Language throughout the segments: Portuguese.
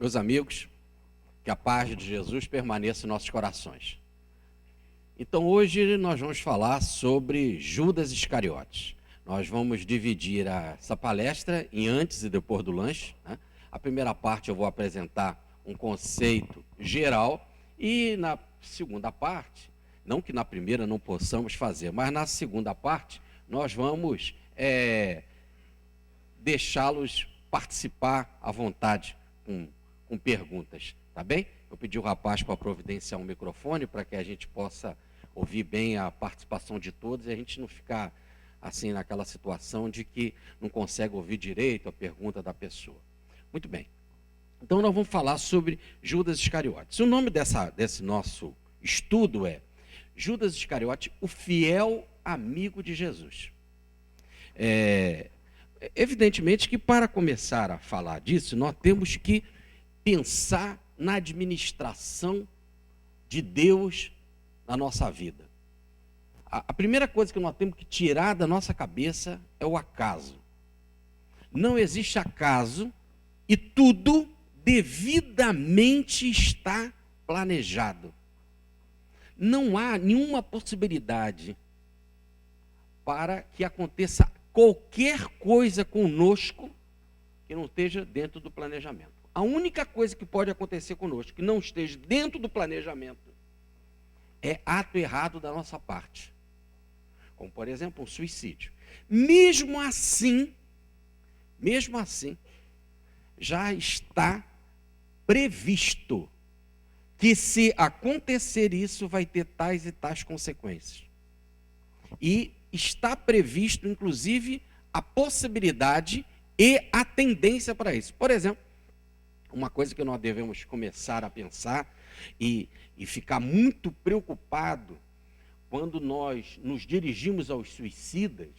Meus amigos, que a paz de Jesus permaneça em nossos corações. Então hoje nós vamos falar sobre Judas Iscariotes. Nós vamos dividir essa palestra em antes e depois do lanche, né? A primeira parte eu vou apresentar um conceito geral e na segunda parte, não que na primeira não possamos fazer, mas na segunda parte nós vamos deixá-los participar à vontade com perguntas, tá bem? Eu pedi o rapaz para providenciar um microfone para que a gente possa ouvir bem a participação de todos e a gente não ficar assim naquela situação de que não consegue ouvir direito a pergunta da pessoa. Muito bem. Então nós vamos falar sobre Judas Iscariotes. O nome desse nosso estudo é Judas Iscariote, o fiel amigo de Jesus. Evidentemente que para começar a falar disso, nós temos que pensar na administração de Deus na nossa vida. A primeira coisa que nós temos que tirar da nossa cabeça é o acaso. Não existe acaso e tudo devidamente está planejado. Não há nenhuma possibilidade para que aconteça qualquer coisa conosco que não esteja dentro do planejamento. A única coisa que pode acontecer conosco que não esteja dentro do planejamento é ato errado da nossa parte. Como, por exemplo, um suicídio. Mesmo assim, já está previsto que se acontecer isso, vai ter tais e tais consequências. E está previsto, inclusive, a possibilidade e a tendência para isso. Por exemplo, uma coisa que nós devemos começar a pensar e ficar muito preocupado quando nós nos dirigimos aos suicidas,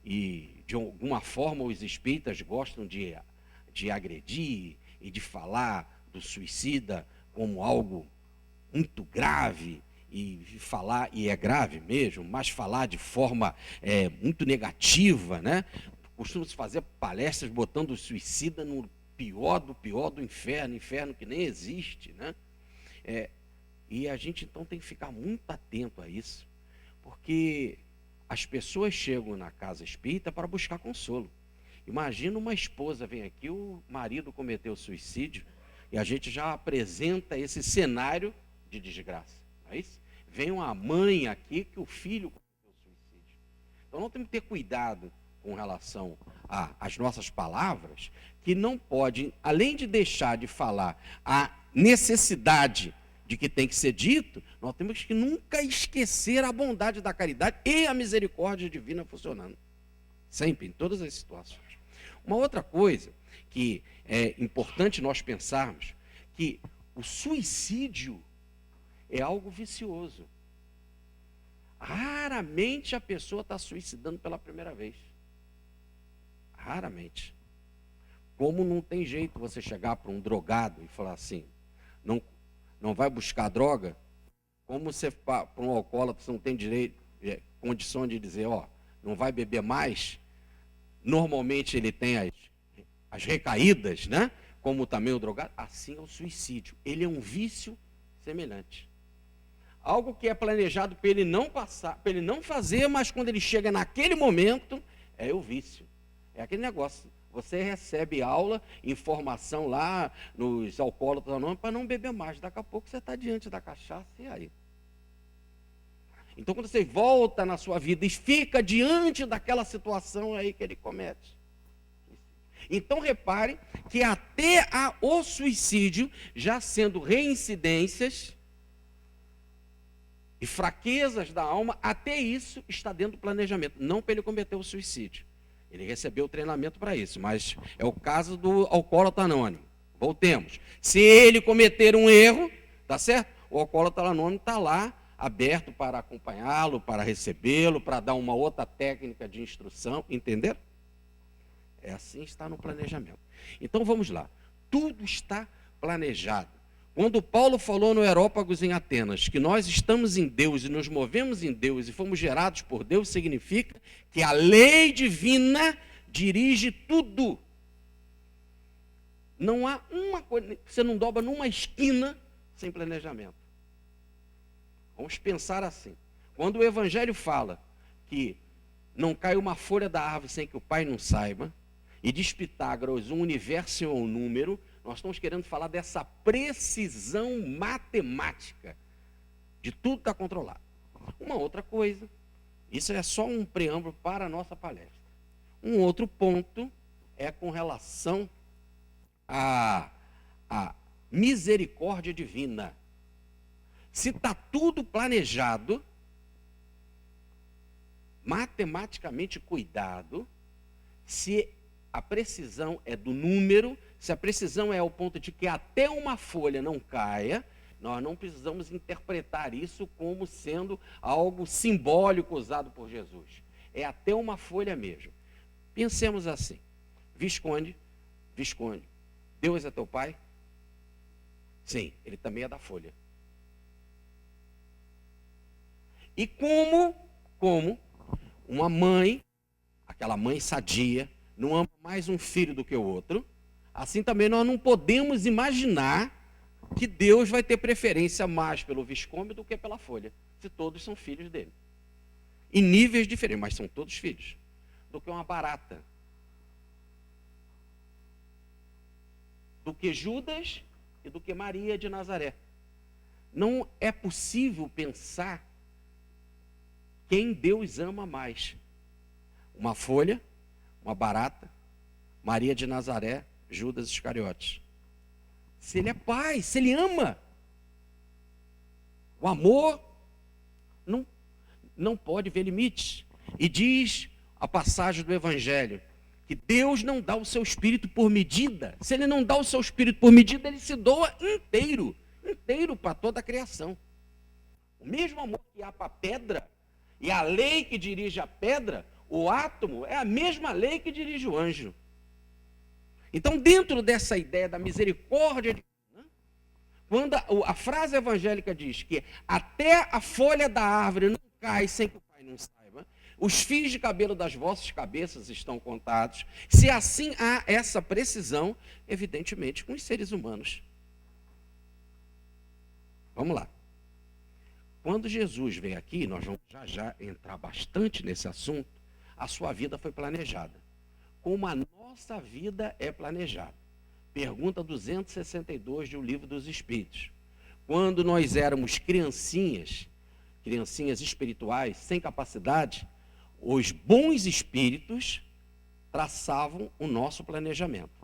e de alguma forma os espíritas gostam de agredir e de falar do suicida como algo muito grave, e é grave mesmo, mas falar de forma muito negativa, né? Costuma-se fazer palestras botando o suicida no pior do inferno, inferno que nem existe, né? E a gente então tem que ficar muito atento a isso, porque as pessoas chegam na casa espírita para buscar consolo. Imagina uma esposa vem aqui, o marido cometeu suicídio, e a gente já apresenta esse cenário de desgraça, não é isso? Vem uma mãe aqui que o filho cometeu suicídio. Então nós temos que ter cuidado com relação às nossas palavras, que não pode, além de deixar de falar a necessidade de que tem que ser dito, nós temos que nunca esquecer a bondade da caridade e a misericórdia divina funcionando. Sempre, em todas as situações. Uma outra coisa que é importante nós pensarmos, que o suicídio é algo vicioso. Raramente a pessoa está suicidando pela primeira vez. Raramente. Como não tem jeito você chegar para um drogado e falar assim, não vai buscar droga? Como você, para um alcoólatra, você não tem condição de dizer, não vai beber mais? Normalmente ele tem as recaídas, né? Como também o drogado. Assim é o suicídio. Ele é um vício semelhante. Algo que é planejado para ele não passar, para ele não fazer, mas quando ele chega naquele momento, é o vício. É aquele negócio. Você recebe aula, informação lá nos alcoólatras anônimos para não beber mais. Daqui a pouco você está diante da cachaça e aí? Então, quando você volta na sua vida e fica diante daquela situação, é aí que ele comete. Então, repare que até o suicídio, já sendo reincidências e fraquezas da alma, até isso está dentro do planejamento. Não para ele cometer o suicídio. Ele recebeu o treinamento para isso, mas é o caso do alcoólatra anônimo. Voltemos. Se ele cometer um erro, tá certo? O alcoólatra anônimo está lá, aberto para acompanhá-lo, para recebê-lo, para dar uma outra técnica de instrução, entenderam? É assim está no planejamento. Então vamos lá. Tudo está planejado. Quando Paulo falou no Areópagos em Atenas que nós estamos em Deus e nos movemos em Deus e fomos gerados por Deus, significa que a lei divina dirige tudo. Não há uma coisa, você não dobra numa esquina sem planejamento. Vamos pensar assim. Quando o Evangelho fala que não cai uma folha da árvore sem que o Pai não saiba, e diz Pitágoras, um universo é um número, nós estamos querendo falar dessa precisão matemática, de tudo está controlado. Uma outra coisa, isso é só um preâmbulo para a nossa palestra. Um outro ponto é com relação à misericórdia divina. Se está tudo planejado, matematicamente cuidado, se a precisão é do número, se a precisão é ao ponto de que até uma folha não caia, nós não precisamos interpretar isso como sendo algo simbólico usado por Jesus. É até uma folha mesmo. Pensemos assim. Visconde, Deus é teu pai? Sim, ele também é da folha. E como uma mãe, aquela mãe sadia, não ama mais um filho do que o outro, assim também nós não podemos imaginar que Deus vai ter preferência mais pelo Visconde do que pela folha, se todos são filhos dele. Em níveis diferentes, mas são todos filhos. Do que uma barata. Do que Judas e do que Maria de Nazaré. Não é possível pensar quem Deus ama mais. Uma folha, uma barata, Maria de Nazaré, Judas Iscariotes. Se ele é pai, se ele ama, o amor não pode ver limites. E diz a passagem do Evangelho que Deus não dá o seu espírito por medida. Se ele não dá o seu espírito por medida, ele se doa inteiro para toda a criação. O mesmo amor que há para a pedra, e a lei que dirige a pedra, o átomo, é a mesma lei que dirige o anjo. Então, dentro dessa ideia da misericórdia divina, quando a frase evangélica diz que até a folha da árvore não cai sem que o Pai não saiba, os fios de cabelo das vossas cabeças estão contados, se assim há essa precisão, evidentemente, com os seres humanos. Vamos lá. Quando Jesus veio aqui, nós vamos já entrar bastante nesse assunto, a sua vida foi planejada. Como a nossa vida é planejada. Pergunta 262 do Livro dos Espíritos. Quando nós éramos criancinhas espirituais, sem capacidade, os bons espíritos traçavam o nosso planejamento.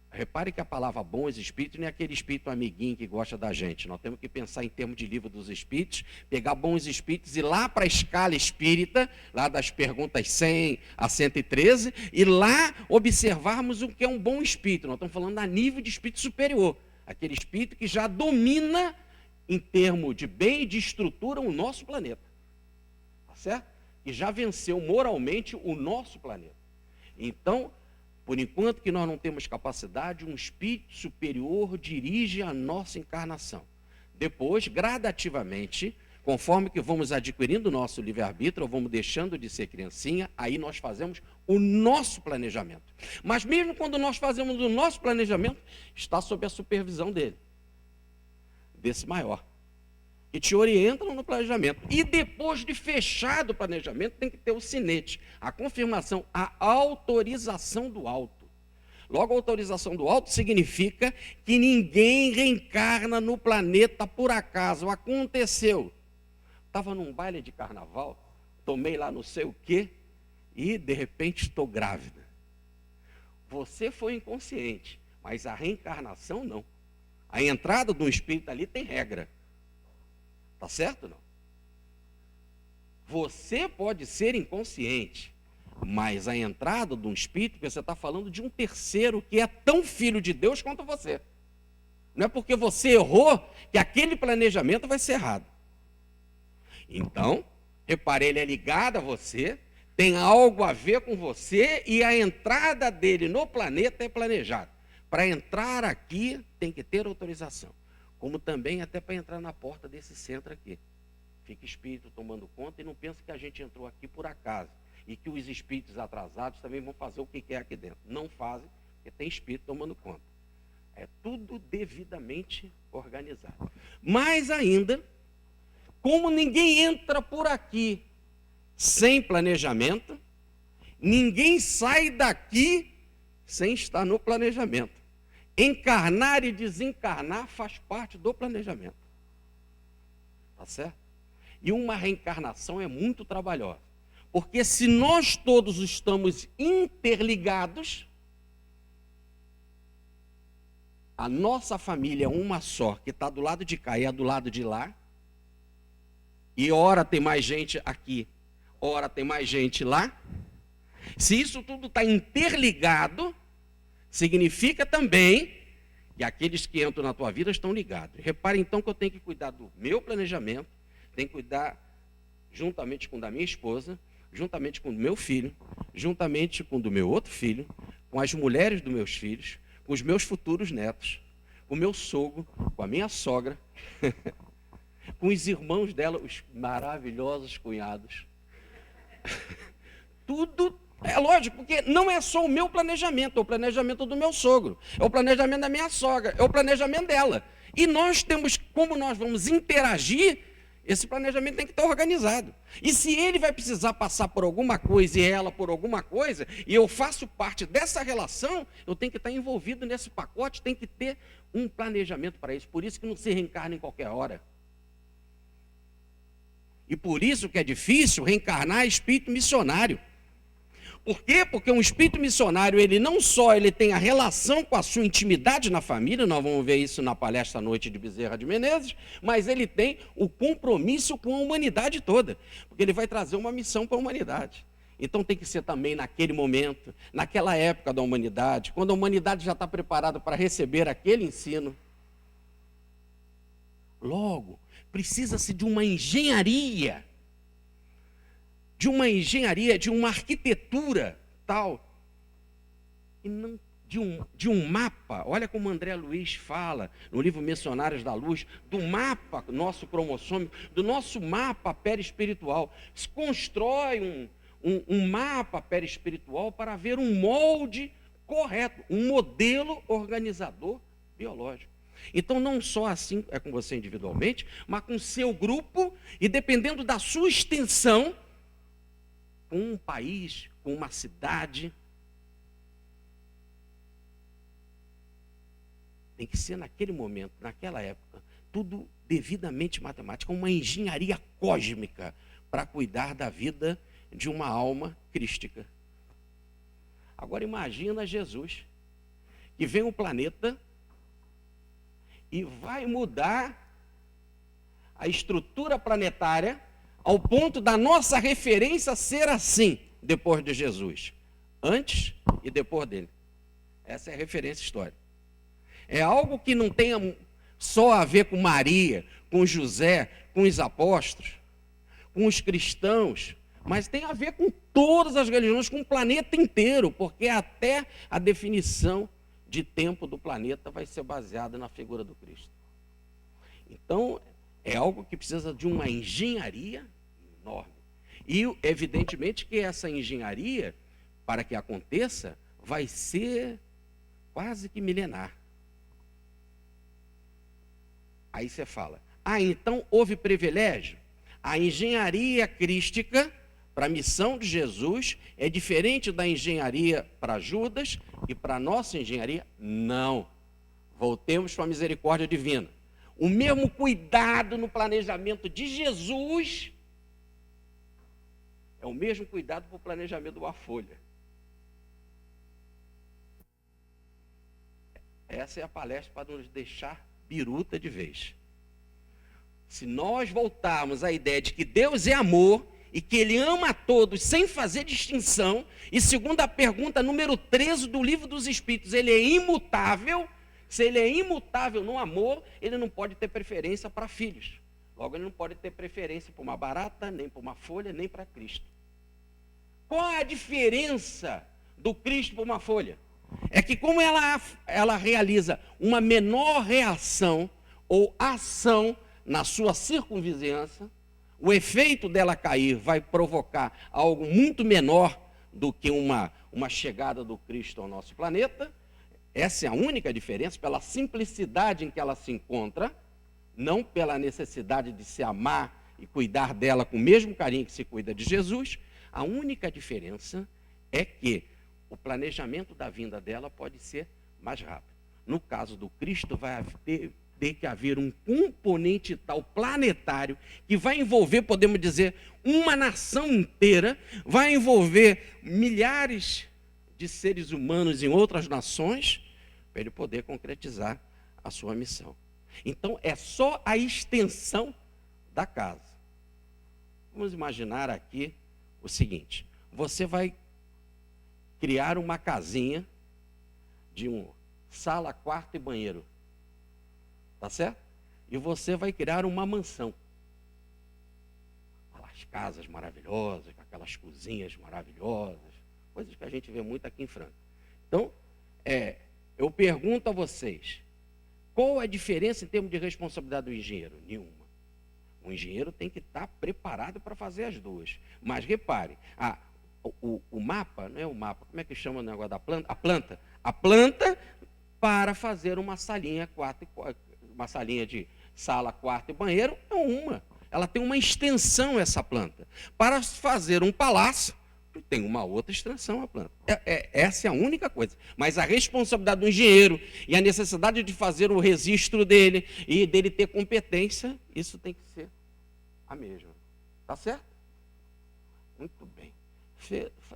Repare que a palavra bons espíritos não é aquele espírito amiguinho que gosta da gente. Nós temos que pensar em termos de Livro dos Espíritos, pegar bons espíritos e ir lá para a escala espírita, lá das perguntas 100 a 113, e lá observarmos o que é um bom espírito. Nós estamos falando a nível de espírito superior. Aquele espírito que já domina, em termos de bem e de estrutura, o nosso planeta. Tá certo? Que já venceu moralmente o nosso planeta. Então, por enquanto que nós não temos capacidade, um espírito superior dirige a nossa encarnação. Depois, gradativamente, conforme que vamos adquirindo o nosso livre-arbítrio, ou vamos deixando de ser criancinha, aí nós fazemos o nosso planejamento. Mas mesmo quando nós fazemos o nosso planejamento, está sob a supervisão dele, desse maior, que te orienta no planejamento. E depois de fechado o planejamento, tem que ter o sinete, a confirmação, a autorização do alto. Logo, a autorização do alto significa que ninguém reencarna no planeta por acaso. Aconteceu. Estava num baile de carnaval, tomei lá não sei o quê, e de repente estou grávida. Você foi inconsciente, mas a reencarnação não. A entrada do espírito ali tem regra. Tá certo ou não? Você pode ser inconsciente, mas a entrada de um espírito, você está falando de um terceiro que é tão filho de Deus quanto você. Não é porque você errou que aquele planejamento vai ser errado. Então, repare, ele é ligado a você, tem algo a ver com você e a entrada dele no planeta é planejada. Para entrar aqui, tem que ter autorização. Como também até para entrar na porta desse centro aqui. Fica espírito tomando conta e não pensa que a gente entrou aqui por acaso. E que os espíritos atrasados também vão fazer o que quer aqui dentro. Não fazem, porque tem espírito tomando conta. É tudo devidamente organizado. Mais ainda, como ninguém entra por aqui sem planejamento, ninguém sai daqui sem estar no planejamento. Encarnar e desencarnar faz parte do planejamento. Tá certo? E uma reencarnação é muito trabalhosa. Porque se nós todos estamos interligados, a nossa família é uma só, que está do lado de cá e é do lado de lá, e ora tem mais gente aqui, ora tem mais gente lá. Se isso tudo está interligado, significa também que aqueles que entram na tua vida estão ligados. Repare então que eu tenho que cuidar do meu planejamento, tenho que cuidar juntamente com o da minha esposa, juntamente com o do meu filho, juntamente com o do meu outro filho, com as mulheres dos meus filhos, com os meus futuros netos, com o meu sogro, com a minha sogra, com os irmãos dela, os maravilhosos cunhados. Tudo é lógico, porque não é só o meu planejamento, é o planejamento do meu sogro, é o planejamento da minha sogra, é o planejamento dela. E nós temos, como nós vamos interagir, esse planejamento tem que estar organizado. E se ele vai precisar passar por alguma coisa e ela por alguma coisa, e eu faço parte dessa relação, eu tenho que estar envolvido nesse pacote, tem que ter um planejamento para isso. Por isso que não se reencarna em qualquer hora. E por isso que é difícil reencarnar espírito missionário. Por quê? Porque um espírito missionário, ele não só ele tem a relação com a sua intimidade na família, nós vamos ver isso na palestra à noite de Bezerra de Menezes, mas ele tem o compromisso com a humanidade toda, porque ele vai trazer uma missão para a humanidade. Então tem que ser também naquele momento, naquela época da humanidade, quando a humanidade já está preparada para receber aquele ensino. Logo, precisa-se de uma engenharia, de uma arquitetura tal, e não de um mapa. Olha como André Luiz fala no livro Missionários da Luz, do mapa nosso cromossômico, do nosso mapa perispiritual. Se constrói um mapa perispiritual para ver um molde correto, um modelo organizador biológico. Então, não só assim é com você individualmente, mas com o seu grupo, e dependendo da sua extensão, com um país, com uma cidade. Tem que ser naquele momento, naquela época, tudo devidamente matemático, uma engenharia cósmica para cuidar da vida de uma alma crística. Agora imagina Jesus, que vem ao planeta e vai mudar a estrutura planetária ao ponto da nossa referência ser assim, depois de Jesus. Antes e depois dele. Essa é a referência histórica. É algo que não tenha só a ver com Maria, com José, com os apóstolos, com os cristãos, mas tem a ver com todas as religiões, com o planeta inteiro, porque até a definição de tempo do planeta vai ser baseada na figura do Cristo. Então, é algo que precisa de uma engenharia enorme. E, evidentemente, que essa engenharia, para que aconteça, vai ser quase que milenar. Aí você fala, então houve privilégio? A engenharia crística para a missão de Jesus é diferente da engenharia para Judas e para a nossa engenharia? Não. Voltemos para a misericórdia divina. O mesmo cuidado no planejamento de Jesus é o mesmo cuidado para o planejamento de uma folha. Essa é a palestra para nos deixar biruta de vez. Se nós voltarmos à ideia de que Deus é amor e que Ele ama a todos sem fazer distinção, e segundo a pergunta número 13 do Livro dos Espíritos, Ele é imutável. Se Ele é imutável no amor, Ele não pode ter preferência para filhos. Logo, Ele não pode ter preferência para uma barata, nem para uma folha, nem para Cristo. Qual é a diferença do Cristo para uma folha? É que como ela realiza uma menor reação ou ação na sua circunvizinhança, o efeito dela cair vai provocar algo muito menor do que uma chegada do Cristo ao nosso planeta. Essa é a única diferença, pela simplicidade em que ela se encontra, não pela necessidade de se amar e cuidar dela com o mesmo carinho que se cuida de Jesus. A única diferença é que o planejamento da vinda dela pode ser mais rápido. No caso do Cristo, vai ter que haver um componente tal planetário que vai envolver, podemos dizer, uma nação inteira, vai envolver milhares de seres humanos em outras nações, para ele poder concretizar a sua missão. Então, é só a extensão da casa. Vamos imaginar aqui o seguinte: você vai criar uma casinha de sala, quarto e banheiro. Tá certo? E você vai criar uma mansão. Aquelas casas maravilhosas, com aquelas cozinhas maravilhosas, coisas que a gente vê muito aqui em Franca. Então, eu pergunto a vocês, qual a diferença em termos de responsabilidade do engenheiro? Nenhuma. O engenheiro tem que estar preparado para fazer as duas. Mas repare, o mapa, não é o mapa, como é que chama o negócio da planta? A planta para fazer uma salinha, uma salinha de sala, quarto e banheiro, é uma. Ela tem uma extensão, essa planta. Para fazer um palácio, tem uma outra extensão a planta. Essa é a única coisa. Mas a responsabilidade do engenheiro e a necessidade de fazer o registro dele e dele ter competência, isso tem que ser a mesma. Tá certo? Muito bem.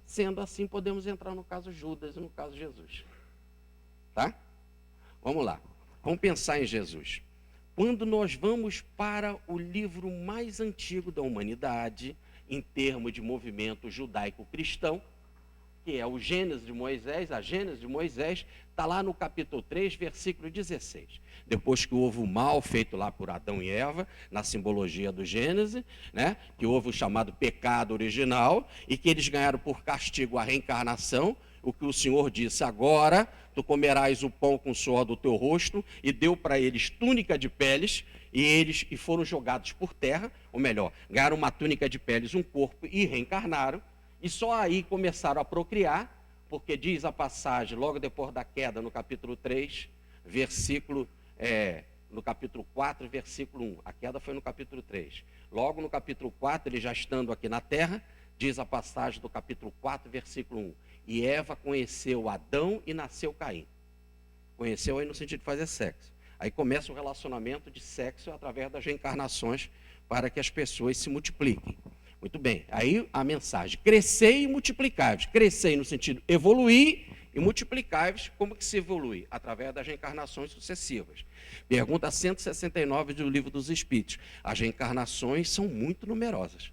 Sendo assim, podemos entrar no caso Judas e no caso Jesus. Tá? Vamos lá. Vamos pensar em Jesus. Quando nós vamos para o livro mais antigo da humanidade, em termos de movimento judaico-cristão, que é o Gênesis de Moisés, a Gênesis de Moisés, está lá no capítulo 3, versículo 16. Depois que houve o mal feito lá por Adão e Eva, na simbologia do Gênesis, né, que houve o chamado pecado original, e que eles ganharam por castigo a reencarnação, o que o Senhor disse: agora tu comerás o pão com o suor do teu rosto, e deu para eles túnica de peles, e foram jogados por terra, ou melhor, ganharam uma túnica de peles, um corpo, e reencarnaram, e só aí começaram a procriar, porque diz a passagem, logo depois da queda, no capítulo 3, no capítulo 4, versículo 1, a queda foi no capítulo 3, logo no capítulo 4, ele já estando aqui na terra, diz a passagem do capítulo 4, versículo 1, e Eva conheceu Adão e nasceu Caim. Conheceu aí no sentido de fazer sexo. Aí começa o relacionamento de sexo através das reencarnações para que as pessoas se multipliquem. Muito bem, aí a mensagem: crescei e multiplicai-vos. Crescei no sentido evoluir e multiplicai-vos. Como que se evolui? Através das reencarnações sucessivas. Pergunta 169 do Livro dos Espíritos. As reencarnações são muito numerosas.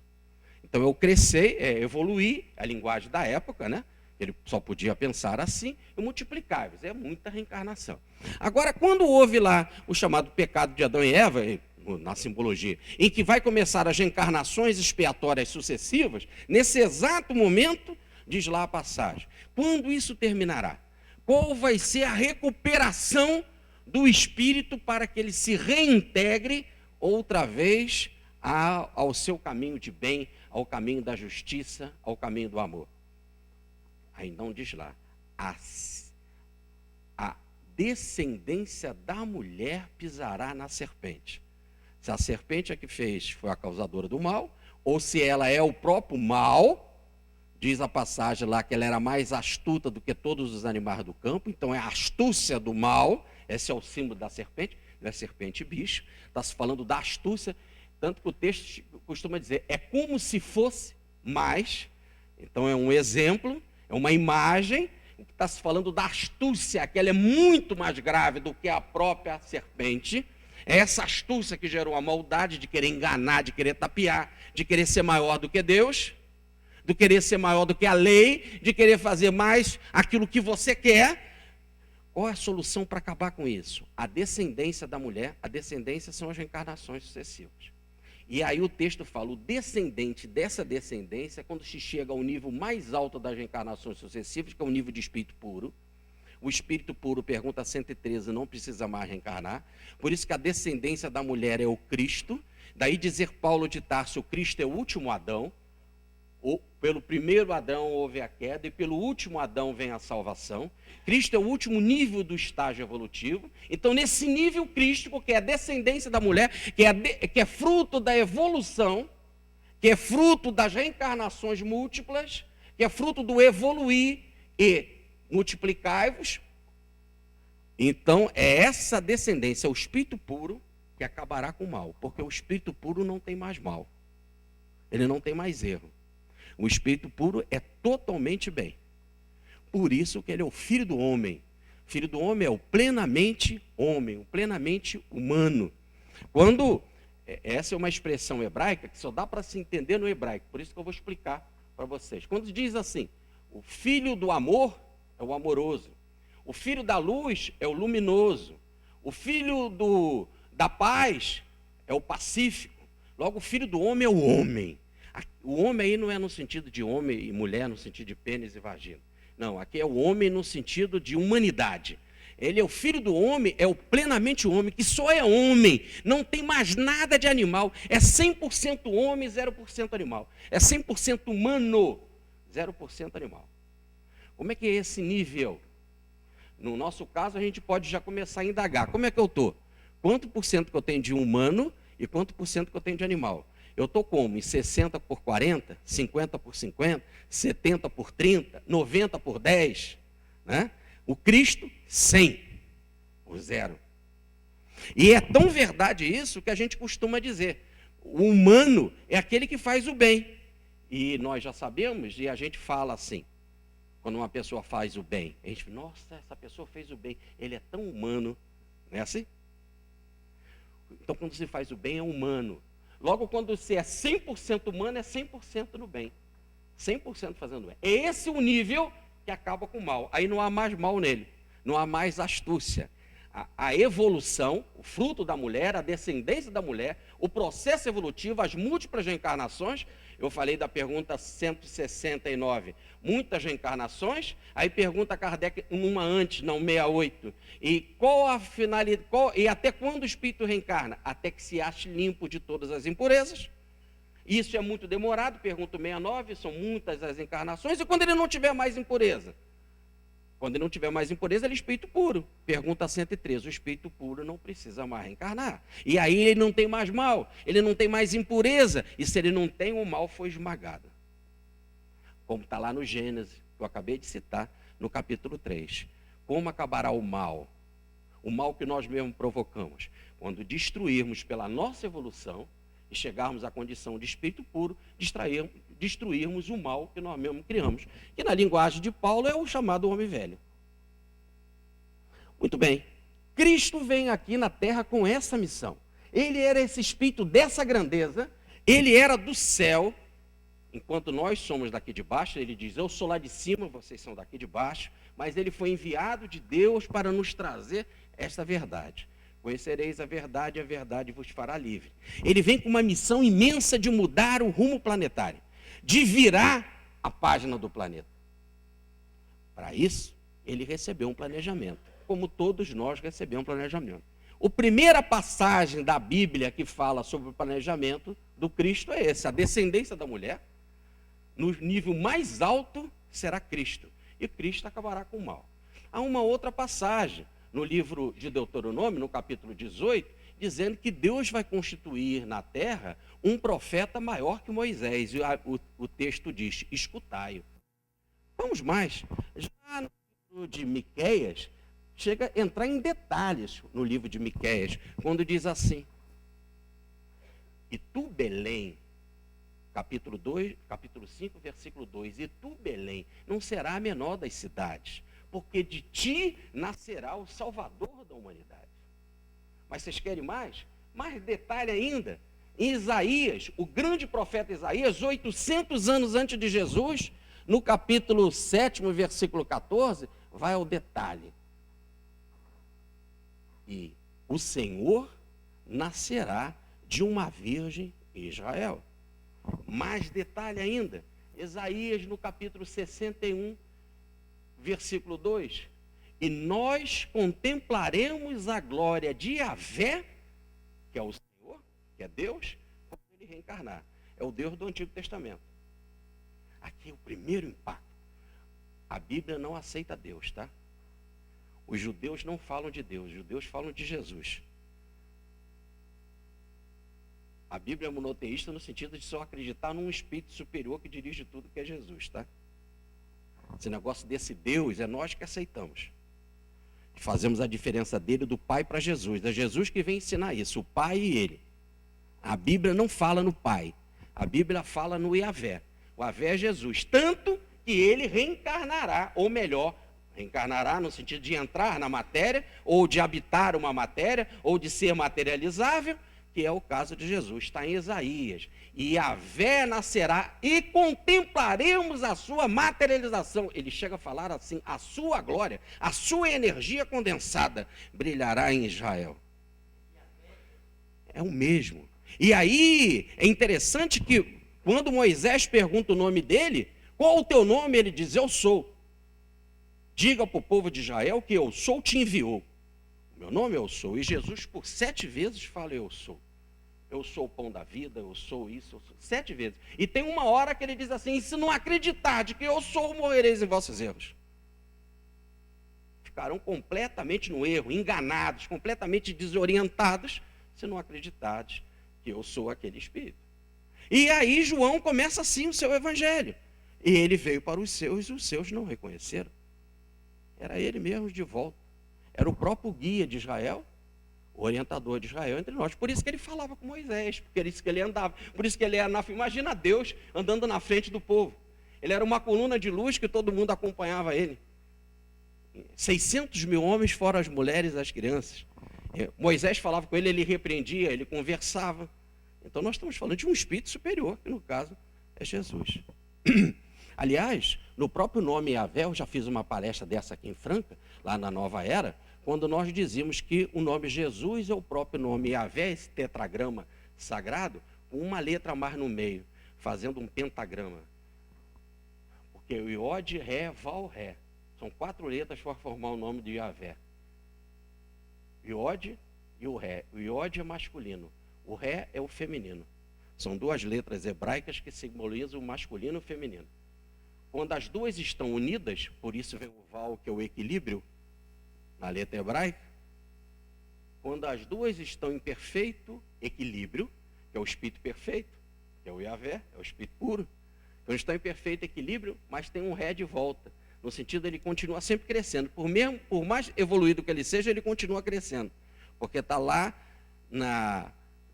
Então eu cresci, evoluir, a linguagem da época, né? Ele só podia pensar assim, e multiplicáveis, é muita reencarnação. Agora, quando houve lá o chamado pecado de Adão e Eva, na simbologia, em que vai começar as reencarnações expiatórias sucessivas, nesse exato momento, diz lá a passagem, quando isso terminará? Qual vai ser a recuperação do espírito para que ele se reintegre outra vez ao seu caminho de bem, ao caminho da justiça, ao caminho do amor? Aí não diz lá, a descendência da mulher pisará na serpente. Se a serpente é que fez, foi a causadora do mal, ou se ela é o próprio mal, diz a passagem lá que ela era mais astuta do que todos os animais do campo, então é a astúcia do mal, esse é o símbolo da serpente, não é serpente e bicho, está se falando da astúcia, tanto que o texto costuma dizer, é como se fosse mais, então é um exemplo, é uma imagem, que está se falando da astúcia, que ela é muito mais grave do que a própria serpente. É essa astúcia que gerou a maldade de querer enganar, de querer tapear, de querer ser maior do que Deus, de querer ser maior do que a lei, de querer fazer mais aquilo que você quer. Qual é a solução para acabar com isso? A descendência da mulher, a descendência são as reencarnações sucessivas. E aí o texto fala, o descendente dessa descendência, quando se chega ao nível mais alto das reencarnações sucessivas, que é o nível de espírito puro. O espírito puro, pergunta 113, não precisa mais reencarnar. Por isso que a descendência da mulher é o Cristo. Daí dizer Paulo de Tarso, o Cristo é o último Adão. Pelo primeiro Adão houve a queda e pelo último Adão vem a salvação. Cristo é o último nível do estágio evolutivo. Então, nesse nível crístico, que é a descendência da mulher, que é fruto da evolução, que é fruto das reencarnações múltiplas, que é fruto do evoluir e multiplicai-vos. Então, é essa descendência, o espírito puro, que acabará com o mal, porque o espírito puro não tem mais mal, ele não tem mais erro. O espírito puro é totalmente bem. Por isso que ele é o filho do homem. O filho do homem é o plenamente homem, o plenamente humano. Essa é uma expressão hebraica que só dá para se entender no hebraico, por isso que eu vou explicar para vocês. Quando diz assim, o filho do amor é o amoroso, o filho da luz é o luminoso, o filho da paz é o pacífico, logo o filho do homem é o homem. O homem aí não é no sentido de homem e mulher, no sentido de pênis e vagina. Não, aqui é o homem no sentido de humanidade. Ele é o filho do homem, é o plenamente homem, que só é homem, não tem mais nada de animal. É 100% homem, 0% animal. É 100% humano, 0% animal. Como é que é esse nível? No nosso caso, a gente pode já começar a indagar. Como é que eu estou? Quanto por cento que eu tenho de humano e quanto por cento que eu tenho de animal? Eu estou como? Em 60 por 40, 50 por 50, 70 por 30, 90 por 10. Né? O Cristo, 100 por 0. E é tão verdade isso que a gente costuma dizer. O humano é aquele que faz o bem. E nós já sabemos, e a gente fala assim, quando uma pessoa faz o bem, a gente fala, nossa, essa pessoa fez o bem, ele é tão humano. Não é assim? Então, quando se faz o bem, é humano. Logo, quando você é 100% humano, é 100% no bem. 100% fazendo bem. É esse o nível que acaba com o mal. Aí não há mais mal nele. Não há mais astúcia. A evolução, o fruto da mulher, a descendência da mulher, o processo evolutivo, as múltiplas reencarnações. Eu falei da pergunta 169, muitas reencarnações. Aí pergunta Kardec uma antes, não, 68. E qual a finalidade? E até quando o espírito reencarna? Até que se ache limpo de todas as impurezas. Isso é muito demorado, pergunta 69, são muitas as encarnações. E quando ele não tiver mais impureza? Quando ele não tiver mais impureza, ele é espírito puro. Pergunta 113, o espírito puro não precisa mais reencarnar. E aí ele não tem mais mal, ele não tem mais impureza. E se ele não tem, o mal foi esmagado. Como está lá no Gênesis, que eu acabei de citar, no capítulo 3. Como acabará o mal? O mal que nós mesmos provocamos. Quando destruirmos pela nossa evolução e chegarmos à condição de espírito puro, destruirmos o mal que nós mesmos criamos, que na linguagem de Paulo é o chamado homem velho. Muito bem, Cristo vem aqui na terra com essa missão. Ele era esse espírito dessa grandeza, ele era do céu, enquanto nós somos daqui de baixo. Ele diz, eu sou lá de cima, vocês são daqui de baixo, mas ele foi enviado de Deus para nos trazer esta verdade. Conhecereis a verdade vos fará livre. Ele vem com uma missão imensa de mudar o rumo planetário, de virar a página do planeta. Para isso, ele recebeu um planejamento, como todos nós recebemos um planejamento. A primeira passagem da Bíblia que fala sobre o planejamento do Cristo é esse, a descendência da mulher, no nível mais alto será Cristo, e Cristo acabará com o mal. Há uma outra passagem, no livro de Deuteronômio, no capítulo 18, dizendo que Deus vai constituir na terra um profeta maior que Moisés. E o texto diz, escutai-o. Vamos mais. Já no livro de Miqueias, chega a entrar em detalhes no livro de Miqueias, quando diz assim, e tu, Belém, capítulo 5, versículo 2, e tu, Belém, não será a menor das cidades, porque de ti nascerá o Salvador da humanidade. Mas vocês querem mais? Mais detalhe ainda. Em Isaías, o grande profeta Isaías, 800 anos antes de Jesus, no capítulo 7, versículo 14, vai ao detalhe. E o Senhor nascerá de uma virgem em Israel. Mais detalhe ainda. Isaías, no capítulo 61, versículo 2, e nós contemplaremos a glória de Yahvé, que é o Senhor, que é Deus, quando ele reencarnar. É o Deus do Antigo Testamento. Aqui é o primeiro impacto. A Bíblia não aceita Deus, tá? Os judeus não falam de Deus, os judeus falam de Jesus. A Bíblia é monoteísta no sentido de só acreditar num espírito superior que dirige tudo, que é Jesus, tá? Esse negócio desse Deus é nós que aceitamos. Fazemos a diferença dele do Pai para Jesus. É Jesus que vem ensinar isso, o Pai e ele. A Bíblia não fala no Pai. A Bíblia fala no Yahvé. O Yahvé é Jesus. Tanto que ele reencarnará, ou melhor, reencarnará no sentido de entrar na matéria, ou de habitar uma matéria, ou de ser materializável, que é o caso de Jesus. Está em Isaías. E Yahvé nascerá e contemplaremos a sua materialização. Ele chega a falar assim, a sua glória, a sua energia condensada brilhará em Israel. É o mesmo. E aí, é interessante que quando Moisés pergunta o nome dele, qual o teu nome? Ele diz, eu sou. Diga para o povo de Israel que eu sou te enviou. O meu nome eu sou. E Jesus por 7 vezes fala eu sou. Eu sou o pão da vida, eu sou isso, eu sou. 7 vezes. E tem uma hora que ele diz assim, se não acreditar de que eu sou, morrereis em vossos erros. Ficarão completamente no erro, enganados, completamente desorientados, se não acreditardes que eu sou aquele Espírito. E aí João começa assim o seu evangelho. E ele veio para os seus e os seus não reconheceram. Era ele mesmo de volta. Era o próprio guia de Israel, o orientador de Israel entre nós. Por isso que ele falava com Moisés, por isso que ele andava, por isso que ele era imagina Deus andando na frente do povo. Ele era uma coluna de luz que todo mundo acompanhava ele. 600 mil homens, fora as mulheres e as crianças. Moisés falava com ele, ele repreendia, ele conversava. Então nós estamos falando de um espírito superior, que no caso é Jesus. Aliás, no próprio nome Yahvé, eu já fiz uma palestra dessa aqui em Franca, lá na Nova Era, quando nós dizíamos que o nome Jesus é o próprio nome Yahvé, esse tetragrama sagrado, com uma letra a mais no meio, fazendo um pentagrama. Porque o Iod, Ré, Val, Ré. São 4 letras para formar o nome de Yahvé. Iod e o Ré. O Iod é masculino, o Ré é o feminino. São 2 letras hebraicas que simbolizam o masculino e o feminino. Quando as duas estão unidas, por isso vem o Val, que é o equilíbrio, na letra hebraica. Quando as duas estão em perfeito equilíbrio, que é o espírito perfeito, que é o Yahvé, é o espírito puro. Quando estão em perfeito equilíbrio, mas tem um Ré de volta. No sentido, ele continua sempre crescendo. Por mais evoluído que ele seja, ele continua crescendo. Porque está lá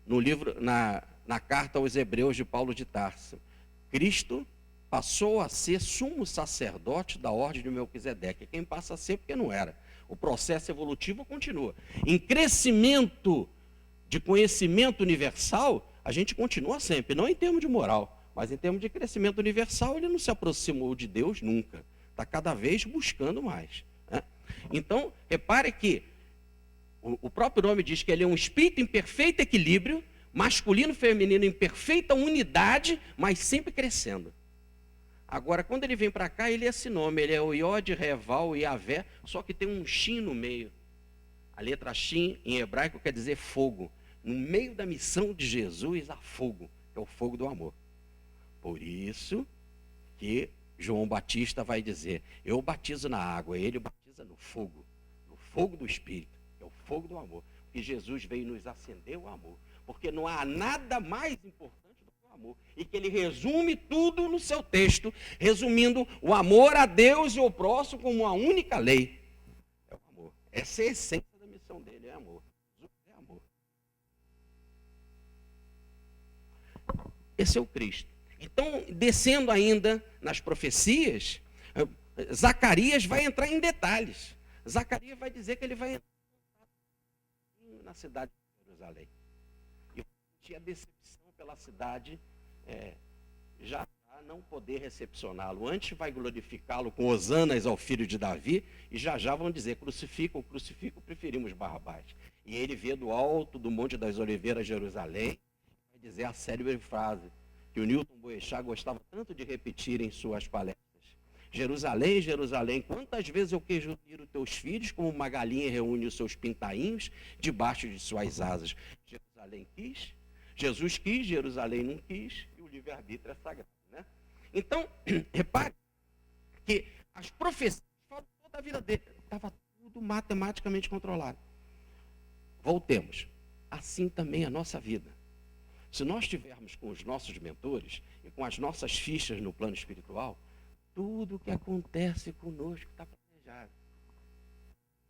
no livro, na carta aos Hebreus de Paulo de Tarso. Cristo passou a ser sumo sacerdote da ordem de Melquisedeque. Quem passa a ser porque não era. O processo evolutivo continua. Em crescimento de conhecimento universal, a gente continua sempre, não em termos de moral, mas em termos de crescimento universal, ele não se aproximou de Deus nunca. Está cada vez buscando mais. Né? Então, repare que o próprio nome diz que ele é um espírito em perfeito equilíbrio, masculino e feminino em perfeita unidade, mas sempre crescendo. Agora, quando ele vem para cá, ele é esse nome, ele é o Iod, Reval e Yahvé, só que tem um Shin no meio. A letra Shin, em hebraico, quer dizer fogo. No meio da missão de Jesus, há fogo, é o fogo do amor. Por isso que João Batista vai dizer, eu batizo na água, ele batiza no fogo do Espírito, que é o fogo do amor. Porque Jesus veio nos acender o amor, porque não há nada mais importante amor, e que ele resume tudo no seu texto, resumindo o amor a Deus e ao próximo como uma única lei. É o amor. Essa é a essência da missão dele, é amor. É amor. Esse é o Cristo. Então, descendo ainda nas profecias, Zacarias vai entrar em detalhes. Zacarias vai dizer que ele vai entrar na cidade de Jerusalém. E tinha decepção pela cidade, já não poder recepcioná-lo. Antes vai glorificá-lo com hosanas ao filho de Davi, e já vão dizer, crucificam, preferimos Barrabás. E ele vê do alto do Monte das Oliveiras, Jerusalém, vai dizer a célebre frase, que o Newton Boechat gostava tanto de repetir em suas palestras. Jerusalém, Jerusalém, quantas vezes eu quis reunir os teus filhos, como uma galinha reúne os seus pintainhos debaixo de suas asas. Jerusalém quis, Jesus quis, Jerusalém não quis, e o livre-arbítrio é sagrado, né? Então, repare que as profecias falam toda a vida dele. Estava tudo matematicamente controlado. Voltemos. Assim também a nossa vida. Se nós estivermos com os nossos mentores e com as nossas fichas no plano espiritual, tudo o que acontece conosco está planejado.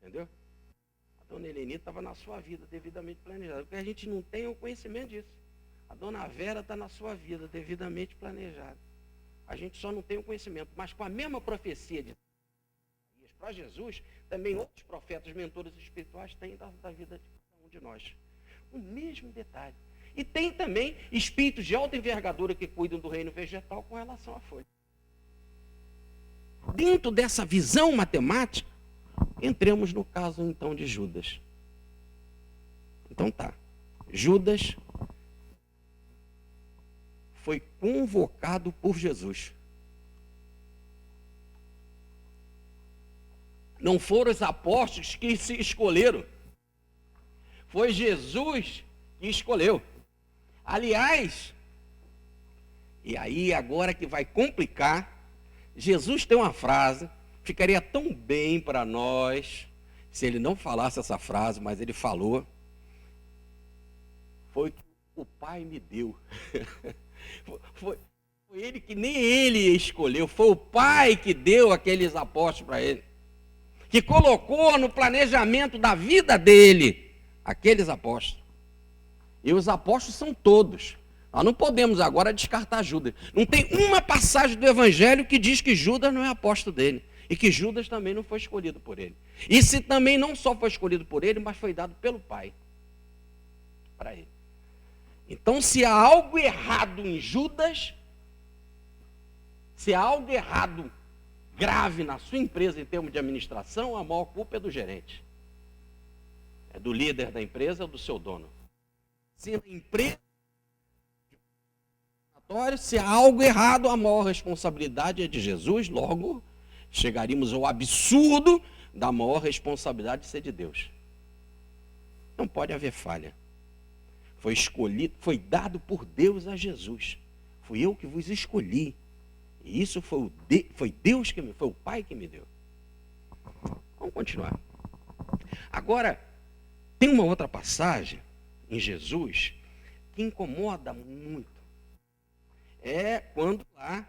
Entendeu? A dona Heleni estava na sua vida devidamente planejada. Porque a gente não tem o conhecimento disso. A dona Vera está na sua vida devidamente planejada. A gente só não tem o conhecimento. Mas com a mesma profecia de para Jesus, também outros profetas, mentores espirituais têm da vida de cada um de nós. O mesmo detalhe. E tem também espíritos de alta envergadura que cuidam do reino vegetal com relação à folha. Dentro dessa visão matemática, entremos no caso então de Judas. Então tá. Judas foi convocado por Jesus. Não foram os apóstolos que se escolheram. Foi Jesus que escolheu. Aliás, e aí agora que vai complicar, Jesus tem uma frase, ficaria tão bem para nós, se ele não falasse essa frase, mas ele falou, foi que o Pai me deu. Foi ele que nem ele escolheu, foi o Pai que deu aqueles apóstolos para ele, que colocou no planejamento da vida dele aqueles apóstolos. E os apóstolos são todos. Nós não podemos agora descartar Judas. Não tem uma passagem do Evangelho que diz que Judas não é apóstolo dele. E que Judas também não foi escolhido por ele. E se também não só foi escolhido por ele, mas foi dado pelo Pai para ele. Então, se há algo errado em Judas, se há algo errado grave na sua empresa em termos de administração, a maior culpa é do gerente. É do líder da empresa ou do seu dono. Se na empresa, se há algo errado, a maior responsabilidade é de Jesus, logo chegaríamos ao absurdo da maior responsabilidade de ser de Deus. Não pode haver falha. Foi escolhido, foi dado por Deus a Jesus. Fui eu que vos escolhi. E isso foi Deus que foi o Pai que me deu. Vamos continuar. Agora, tem uma outra passagem em Jesus que incomoda muito. É quando lá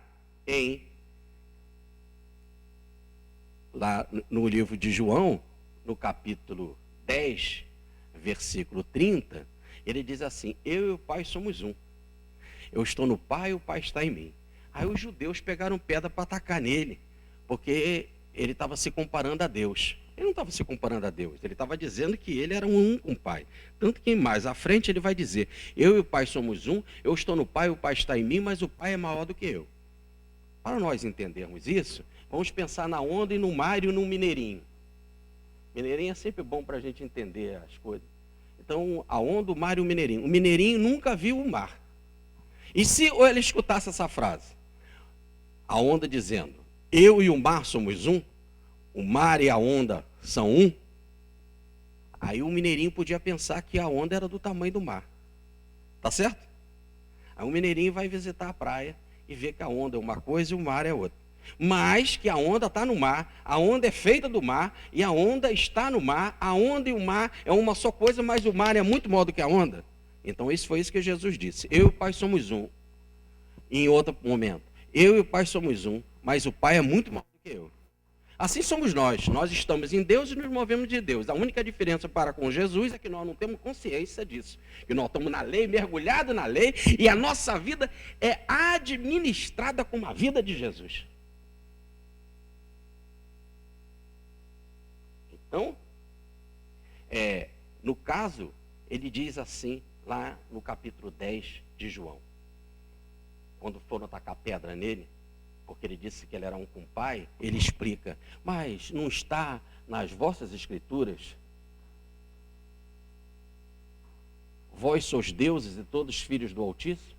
no livro de João, no capítulo 10, versículo 30, ele diz assim: eu e o Pai somos um. Eu estou no Pai e o Pai está em mim. Aí os judeus pegaram pedra para atacar nele, porque ele estava se comparando a Deus. Ele não estava se comparando a Deus, ele estava dizendo que ele era um com o Pai. Tanto que mais à frente ele vai dizer: eu e o Pai somos um, eu estou no Pai, o Pai está em mim, mas o Pai é maior do que eu. Para nós entendermos isso, vamos pensar na onda e no mar e no mineirinho. Mineirinho é sempre bom para a gente entender as coisas. Então, a onda, o mar e o mineirinho. O mineirinho nunca viu o mar. E se ele escutasse essa frase, a onda dizendo: eu e o mar somos um, o mar e a onda são um, aí o mineirinho podia pensar que a onda era do tamanho do mar. Tá certo? Aí o mineirinho vai visitar a praia e vê que a onda é uma coisa e o mar é outra. Mas que a onda está no mar, a onda é feita do mar, e a onda está no mar, a onda e o mar é uma só coisa, mas o mar é muito maior do que a onda. Então isso foi isso que Jesus disse: eu e o Pai somos um. E em outro momento: eu e o Pai somos um, mas o Pai é muito maior do que eu. Assim somos nós estamos em Deus e nos movemos de Deus. A única diferença para com Jesus é que nós não temos consciência disso, que nós estamos na lei, mergulhados na lei, e a nossa vida é administrada como a vida de Jesus. Então, no caso, ele diz assim, lá no capítulo 10 de João, quando foram atacar pedra nele, porque ele disse que ele era um com o Pai, ele explica: mas não está nas vossas escrituras? Vós sois deuses e todos filhos do Altíssimo?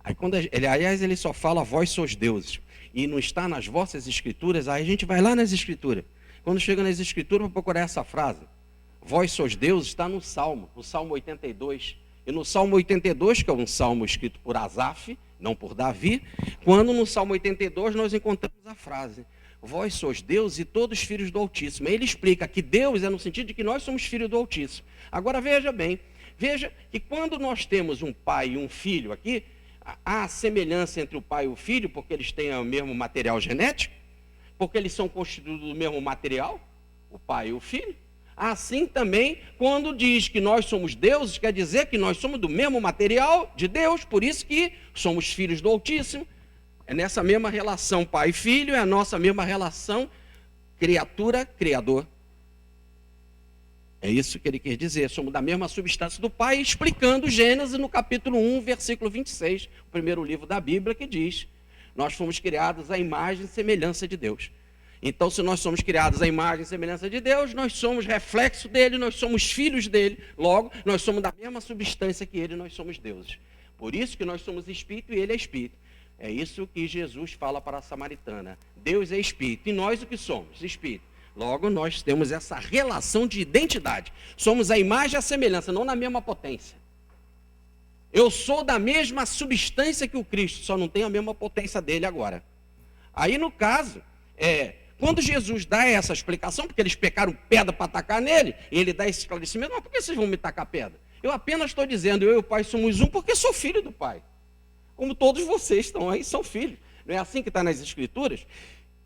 Aí aliás, ele só fala: vós sois deuses, e não está nas vossas escrituras. Aí a gente vai lá nas escrituras. Quando chega nas escrituras, vai procurar essa frase: vós sois deuses, está no Salmo 82. E no Salmo 82, que é um salmo escrito por Asaf, não por Davi, quando no Salmo 82 nós encontramos a frase: vós sois Deus e todos filhos do Altíssimo. Ele explica que Deus é no sentido de que nós somos filhos do Altíssimo. Agora veja bem, veja que quando nós temos um pai e um filho aqui, há semelhança entre o pai e o filho, porque eles têm o mesmo material genético, porque eles são constituídos do mesmo material, o pai e o filho. Assim também, quando diz que nós somos deuses, quer dizer que nós somos do mesmo material de Deus, por isso que somos filhos do Altíssimo. É nessa mesma relação pai e filho, é a nossa mesma relação criatura-criador. É isso que ele quer dizer, somos da mesma substância do Pai, explicando Gênesis no capítulo 1, versículo 26, o primeiro livro da Bíblia, que diz: nós fomos criados à imagem e semelhança de Deus. Então, se nós somos criados à imagem e semelhança de Deus, nós somos reflexo dele, nós somos filhos dele, logo, nós somos da mesma substância que ele, nós somos deuses. Por isso que nós somos espírito e ele é espírito. É isso que Jesus fala para a samaritana: Deus é espírito, e nós o que somos? Espírito. Logo, nós temos essa relação de identidade. Somos a imagem e a semelhança, não na mesma potência. Eu sou da mesma substância que o Cristo, só não tenho a mesma potência dele agora. Aí, no caso, quando Jesus dá essa explicação, porque eles pecaram pedra para atacar nele, e ele dá esse esclarecimento: mas por que vocês vão me tacar pedra? Eu apenas estou dizendo, eu e o Pai somos um, porque sou filho do Pai. Como todos vocês estão aí, são filhos. Não é assim que está nas Escrituras?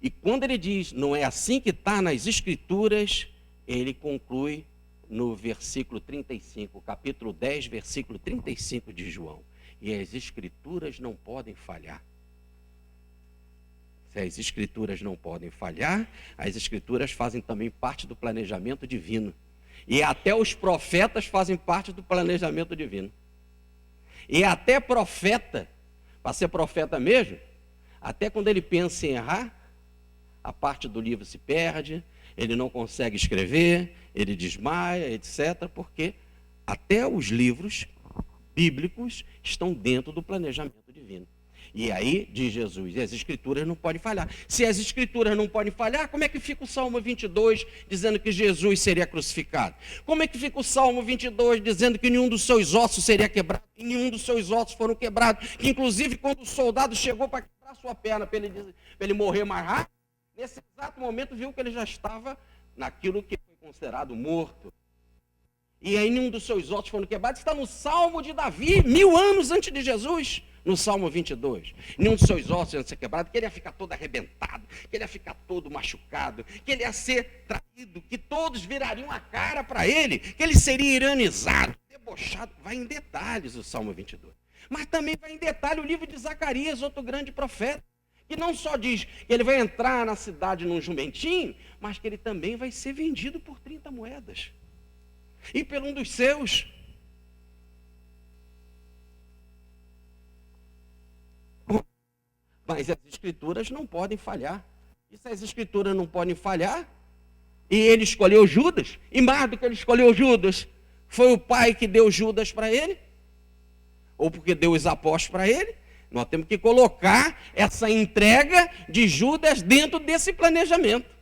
E quando ele diz, não é assim que está nas Escrituras, ele conclui no versículo 35, capítulo 10, versículo 35 de João. E as Escrituras não podem falhar. Se as Escrituras não podem falhar, as Escrituras fazem também parte do planejamento divino. E até os profetas fazem parte do planejamento divino. E até profeta, para ser profeta mesmo, até quando ele pensa em errar, a parte do livro se perde, ele não consegue escrever, ele desmaia, etc., porque até os livros bíblicos estão dentro do planejamento divino. E aí, diz Jesus, as Escrituras não podem falhar. Se as Escrituras não podem falhar, como é que fica o Salmo 22 dizendo que Jesus seria crucificado? Como é que fica o Salmo 22 dizendo que nenhum dos seus ossos seria quebrado? E nenhum dos seus ossos foram quebrados. Que, inclusive, quando o soldado chegou para quebrar sua perna, para ele morrer mais rápido, nesse exato momento viu que ele já estava naquilo que foi considerado morto. E aí nenhum dos seus ossos foram quebrados. Está no Salmo de Davi, 1000 anos antes de Jesus, no Salmo 22. Nenhum dos seus ossos ia ser quebrado, que ele ia ficar todo arrebentado, que ele ia ficar todo machucado, que ele ia ser traído, que todos virariam a cara para ele, que ele seria ironizado, debochado. Vai em detalhes o Salmo 22. Mas também vai em detalhe o livro de Zacarias, outro grande profeta, que não só diz que ele vai entrar na cidade num jumentinho, mas que ele também vai ser vendido por 30 moedas. E por um dos seus. Mas as Escrituras não podem falhar. E se as Escrituras não podem falhar, e ele escolheu Judas, e mais do que ele escolheu Judas, foi o Pai que deu Judas para ele, ou porque deu os apóstolos para ele, nós temos que colocar essa entrega de Judas dentro desse planejamento.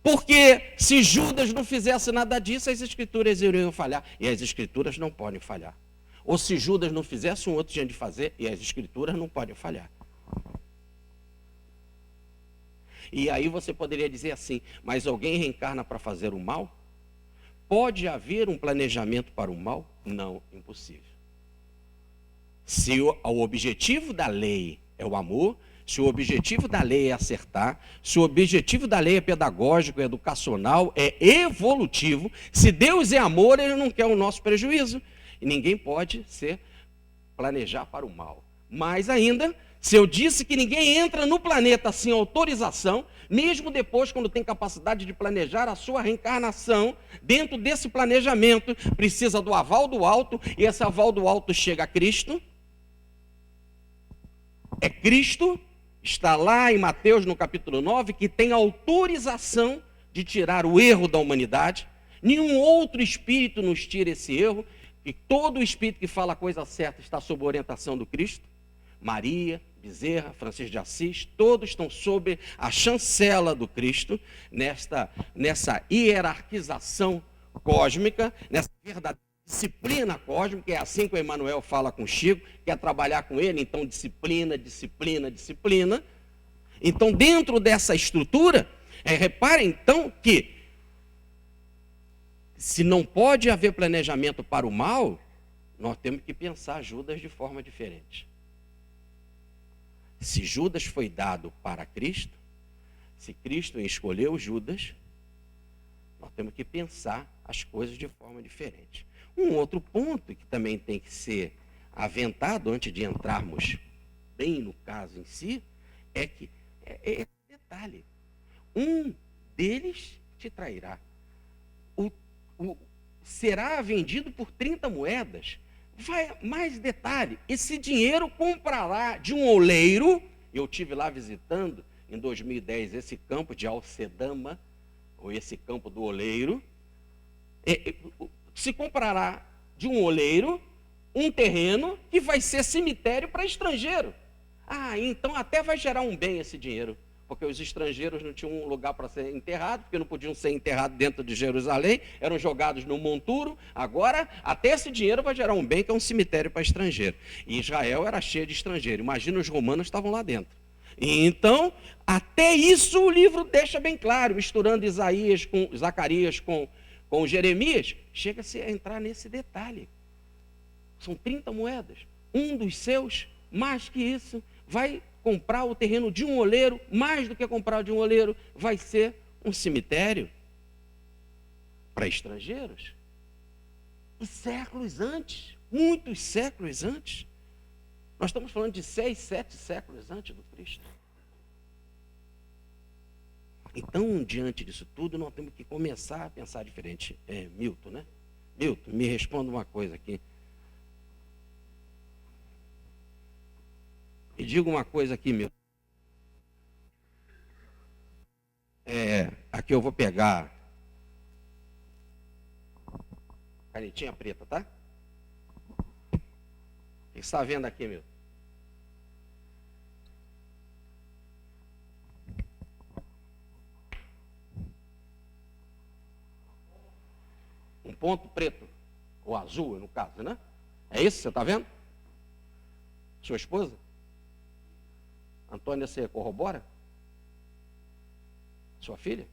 Porque se Judas não fizesse nada disso, as Escrituras iriam falhar. E as Escrituras não podem falhar. Ou se Judas não fizesse, um outro tinha de fazer, e as Escrituras não podem falhar. E aí você poderia dizer assim, mas alguém reencarna para fazer o mal? Pode haver um planejamento para o mal? Não, impossível. Se o objetivo da lei é o amor, se o objetivo da lei é acertar, se o objetivo da lei é pedagógico, é educacional, é evolutivo, se Deus é amor, ele não quer o nosso prejuízo. E ninguém pode planejar para o mal. Mais ainda, se eu disse que ninguém entra no planeta sem autorização, mesmo depois, quando tem capacidade de planejar a sua reencarnação, dentro desse planejamento, precisa do aval do alto, e esse aval do alto chega a Cristo. É Cristo, está lá em Mateus, no capítulo 9, que tem autorização de tirar o erro da humanidade. Nenhum outro espírito nos tira esse erro, e todo espírito que fala a coisa certa está sob a orientação do Cristo. Maria, Bezerra, Francisco de Assis, todos estão sob a chancela do Cristo, nessa hierarquização cósmica, nessa verdadeira Disciplina cósmica, é assim que o Emmanuel fala com o Chico, quer trabalhar com ele, então disciplina, disciplina, disciplina. Então, dentro dessa estrutura, reparem então que se não pode haver planejamento para o mal, nós temos que pensar Judas de forma diferente. Se Judas foi dado para Cristo, se Cristo escolheu Judas, nós temos que pensar as coisas de forma diferente. Um outro ponto que também tem que ser aventado antes de entrarmos bem no caso em si, é que é detalhe. Um deles te trairá. Será vendido por 30 moedas. Vai, mais detalhe, esse dinheiro comprará de um oleiro. Eu tive lá visitando em 2010 esse campo de Alcedama, ou esse campo do oleiro. Se comprará de um oleiro um terreno que vai ser cemitério para estrangeiro. Então até vai gerar um bem esse dinheiro, porque os estrangeiros não tinham um lugar para ser enterrado, porque não podiam ser enterrados dentro de Jerusalém, eram jogados no monturo. Agora, até esse dinheiro vai gerar um bem, que é um cemitério para estrangeiro. E Israel era cheio de estrangeiro. Imagina, os romanos estavam lá dentro. Então, até isso o livro deixa bem claro, misturando Isaías com Zacarias com Jeremias, chega-se a entrar nesse detalhe. São 30 moedas. Um dos seus, mais que isso, vai comprar o terreno de um oleiro. Mais do que comprar de um oleiro, vai ser um cemitério para estrangeiros. E séculos antes, muitos séculos antes, nós estamos falando de 6, 7 séculos antes do Cristo. Então, diante disso tudo, nós temos que começar a pensar diferente. Milton, né? Milton, me responda uma coisa aqui. Me diga uma coisa aqui, Milton. Aqui eu vou pegar canetinha preta, tá? O que você está vendo aqui, Milton? Um ponto preto, ou azul, no caso, né? É isso que você está vendo? Sua esposa? Antônia, você corrobora? Sua filha?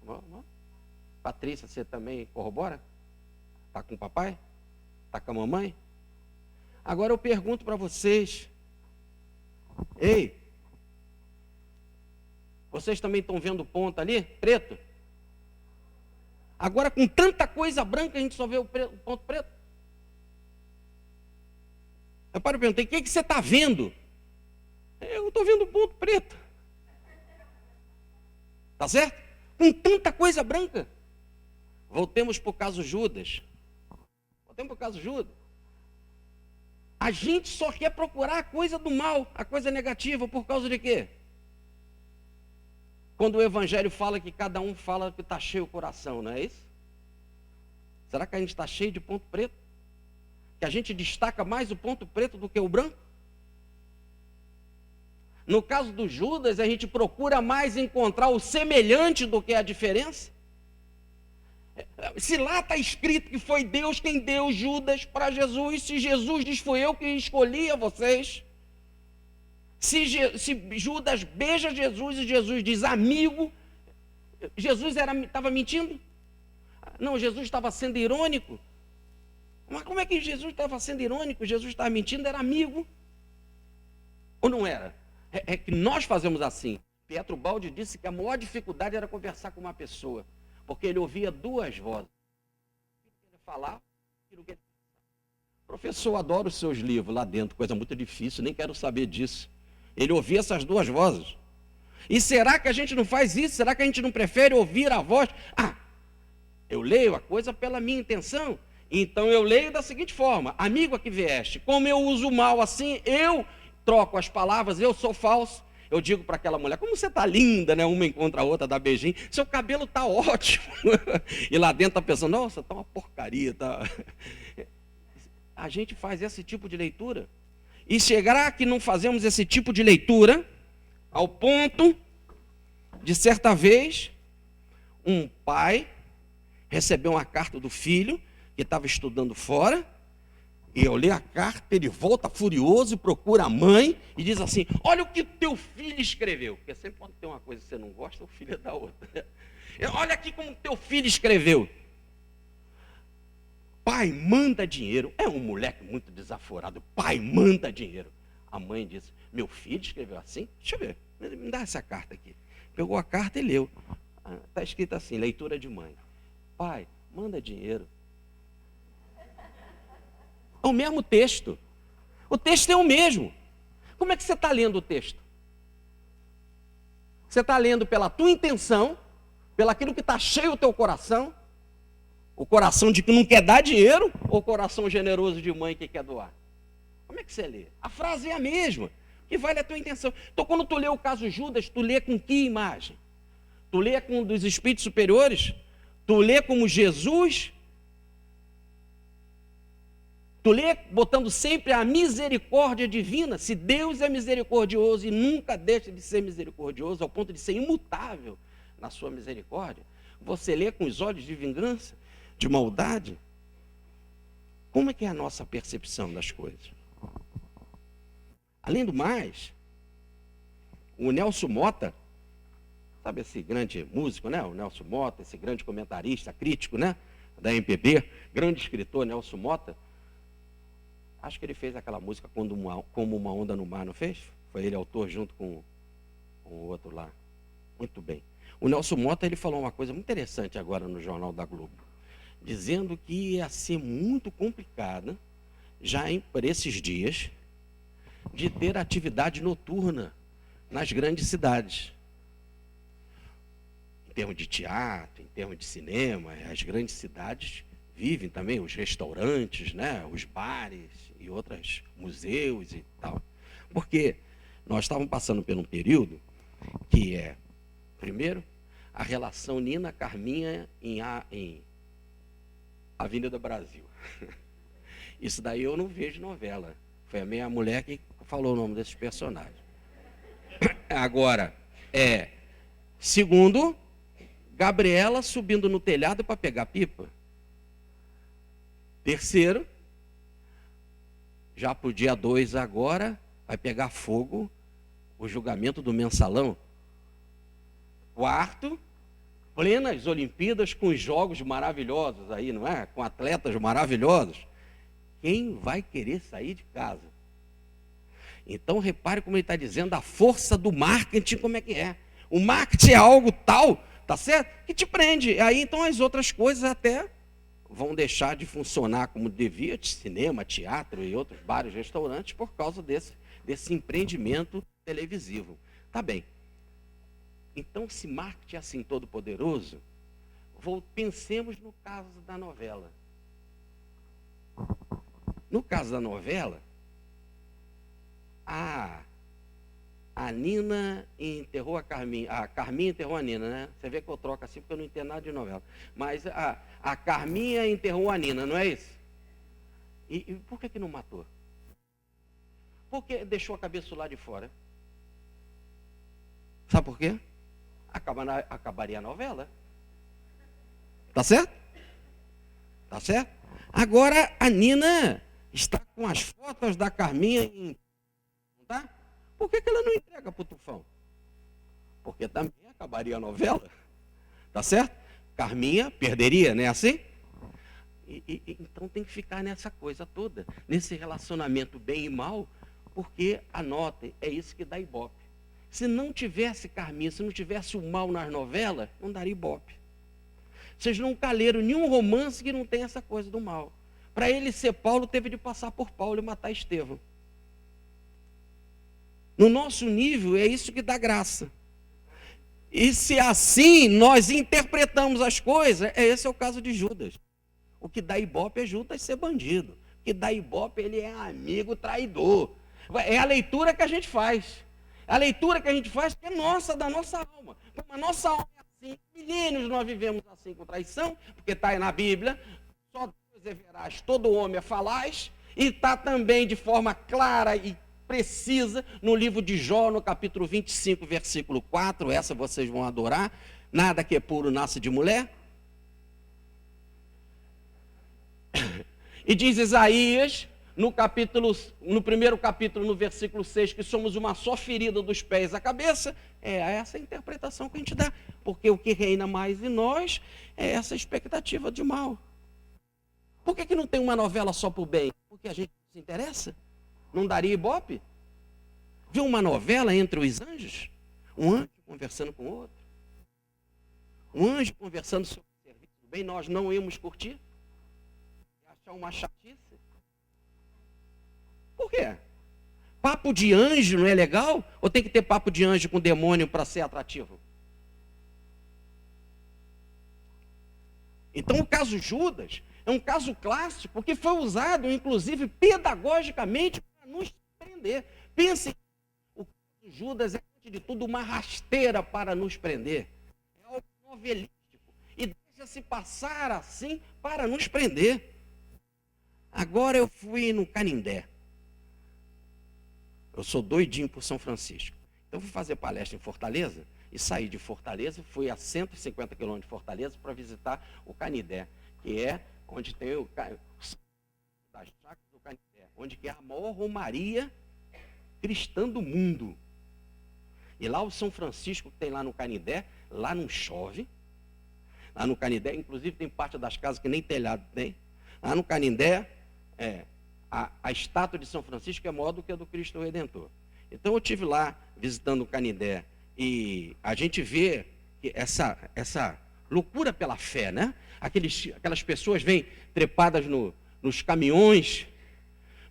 Não. Patrícia, você também corrobora? Está com o papai? Está com a mamãe? Agora eu pergunto para vocês. Ei, vocês também estão vendo o ponto ali, preto? Agora, com tanta coisa branca, a gente só vê o ponto preto. Eu paro e perguntei, o que você está vendo? Eu estou vendo o ponto preto. Tá certo? Com tanta coisa branca. Voltemos para o caso Judas. A gente só quer procurar a coisa do mal, a coisa negativa, por causa de quê? Quando o Evangelho fala que cada um fala que está cheio o coração, não é isso? Será que a gente está cheio de ponto preto? Que a gente destaca mais o ponto preto do que o branco? No caso do Judas, a gente procura mais encontrar o semelhante do que a diferença? Se lá está escrito que foi Deus quem deu Judas para Jesus, se Jesus diz foi eu que escolhi a vocês, se Judas beija Jesus e Jesus diz amigo, Jesus estava mentindo? Não, Jesus estava sendo irônico. Mas como é que Jesus estava sendo irônico? Jesus estava mentindo, era amigo. Ou não era? É que nós fazemos assim. Pietro Baldi disse que a maior dificuldade era conversar com uma pessoa, porque ele ouvia duas vozes. Ele falava, professor, adoro os seus livros lá dentro, coisa muito difícil, nem quero saber disso. Ele ouvia essas duas vozes. E será que a gente não faz isso? Será que a gente não prefere ouvir a voz? Eu leio a coisa pela minha intenção, então eu leio da seguinte forma: amigo a que vieste, como eu uso mal assim, eu troco as palavras, eu sou falso. Eu digo para aquela mulher, como você está linda, né? Uma encontra a outra, dá beijinho, seu cabelo está ótimo. E lá dentro está pensando, nossa, está uma porcaria. Tá... A gente faz esse tipo de leitura. E chegará que não fazemos esse tipo de leitura, ao ponto de certa vez, um pai recebeu uma carta do filho, que estava estudando fora, e eu leio a carta, ele volta furioso e procura a mãe e diz assim: olha o que teu filho escreveu. Porque sempre quando tem uma coisa que você não gosta, o filho é da outra. Olha aqui como teu filho escreveu. Pai, manda dinheiro. É um moleque muito desaforado. Pai, manda dinheiro. A mãe disse: meu filho escreveu assim? Deixa eu ver, me dá essa carta aqui. Pegou a carta e leu. Está escrito assim, leitura de mãe: pai, manda dinheiro. É o mesmo texto. O texto é o mesmo. Como é que você está lendo o texto? Você está lendo pela tua intenção, pelaquilo que está cheio o teu coração, o coração de que não quer dar dinheiro, ou o coração generoso de mãe que quer doar? Como é que você lê? A frase é a mesma. O que vale a tua intenção. Então, quando tu lê o caso Judas, tu lê com que imagem? Tu lê com um dos espíritos superiores? Tu lê como Jesus? Tu lê botando sempre a misericórdia divina? Se Deus é misericordioso e nunca deixa de ser misericordioso, ao ponto de ser imutável na sua misericórdia, você lê com os olhos de vingança, de maldade? Como é que é a nossa percepção das coisas? Além do mais, o Nelson Motta, sabe esse grande músico, né? O Nelson Motta, esse grande comentarista, crítico, né? Da MPB, grande escritor, Nelson Motta. Acho que ele fez aquela música Como uma Onda no Mar, não fez? Foi ele autor junto com o outro lá. Muito bem. O Nelson Motta, ele falou uma coisa muito interessante agora no Jornal da Globo, dizendo que ia ser muito complicada, já por esses dias, de ter atividade noturna nas grandes cidades. Em termos de teatro, em termos de cinema, as grandes cidades vivem também, os restaurantes, né, os bares e outros museus e tal. Porque nós estávamos passando por um período que é, primeiro, a relação Nina Carminha em Avenida Brasil. Isso daí eu não vejo novela. Foi a minha mulher que falou o nome desses personagens. Agora, segundo, Gabriela subindo no telhado para pegar pipa. Terceiro, já para o dia 2 agora, vai pegar fogo o julgamento do mensalão. Quarto, plenas Olimpíadas com os jogos maravilhosos aí, não é? Com atletas maravilhosos. Quem vai querer sair de casa? Então, repare como ele está dizendo, a força do marketing, como é que é. O marketing é algo tal, tá certo? Que te prende. Aí, então, as outras coisas até vão deixar de funcionar como devia, de cinema, teatro e outros bares, restaurantes, por causa desse empreendimento televisivo. Tá bem. Então, se marketing é assim todo poderoso, pensemos no caso da novela. No caso da novela, a Nina enterrou a Carminha enterrou a Nina, né? Você vê que eu troco assim porque eu não entendo nada de novela. Mas a Carminha enterrou a Nina, não é isso? E por que não matou? Porque deixou a cabeça lá de fora. Sabe por quê? Acabaria a novela. Tá certo? Tá certo? Agora a Nina está com as fotos da Carminha tá? Por que ela não entrega para o Tufão? Porque também acabaria a novela. Tá certo? Carminha perderia, não é assim? Então tem que ficar nessa coisa toda, nesse relacionamento bem e mal, porque, anotem, é isso que dá ibope. Se não tivesse Carminha, se não tivesse o mal nas novelas, não daria ibope. Vocês nunca leram nenhum romance que não tem essa coisa do mal. Para ele ser Paulo, teve de passar por Paulo e matar Estevão. No nosso nível, é isso que dá graça. E se assim nós interpretamos as coisas, esse é o caso de Judas. O que dá ibope é Judas ser bandido. O que dá ibope, ele é amigo traidor. É a leitura que a gente faz. A leitura que a gente faz é nossa, da nossa alma. Como a nossa alma é assim, milênios nós vivemos assim com traição, porque está aí na Bíblia, só Deus é veraz, todo homem é falaz, e está também de forma clara e precisa no livro de Jó, no capítulo 25, versículo 4, essa vocês vão adorar, nada que é puro nasce de mulher. E diz Isaías, no primeiro capítulo, no versículo 6, que somos uma só ferida dos pés à cabeça. É essa a interpretação que a gente dá. Porque o que reina mais em nós é essa expectativa de mal. Por que não tem uma novela só para o bem? Porque a gente não se interessa? Não daria ibope? Viu uma novela entre os anjos? Um anjo conversando com o outro. Um anjo conversando sobre o serviço do bem, nós não íamos curtir? Achar uma chatice? Por quê? Papo de anjo não é legal? Ou tem que ter papo de anjo com demônio para ser atrativo? Então o caso Judas é um caso clássico, porque foi usado, inclusive, pedagogicamente para nos prender. Pensem, o caso Judas é, antes de tudo, uma rasteira para nos prender. É algo novelístico. E deixa-se passar assim para nos prender. Agora eu fui no Canindé. Eu sou doidinho por São Francisco. Então fui fazer palestra em Fortaleza e saí de Fortaleza, fui a 150 quilômetros de Fortaleza para visitar o Canindé, que é onde tem o das chacras do Canindé, onde que é a maior romaria cristã do mundo. E lá o São Francisco que tem lá no Canindé, lá não chove. Lá no Canindé, inclusive tem parte das casas que nem telhado tem. Lá no Canindé, a estátua de São Francisco é maior do que a do Cristo Redentor. Então eu estive lá visitando o Canindé e a gente vê que essa loucura pela fé, né? Aquelas pessoas vêm trepadas nos caminhões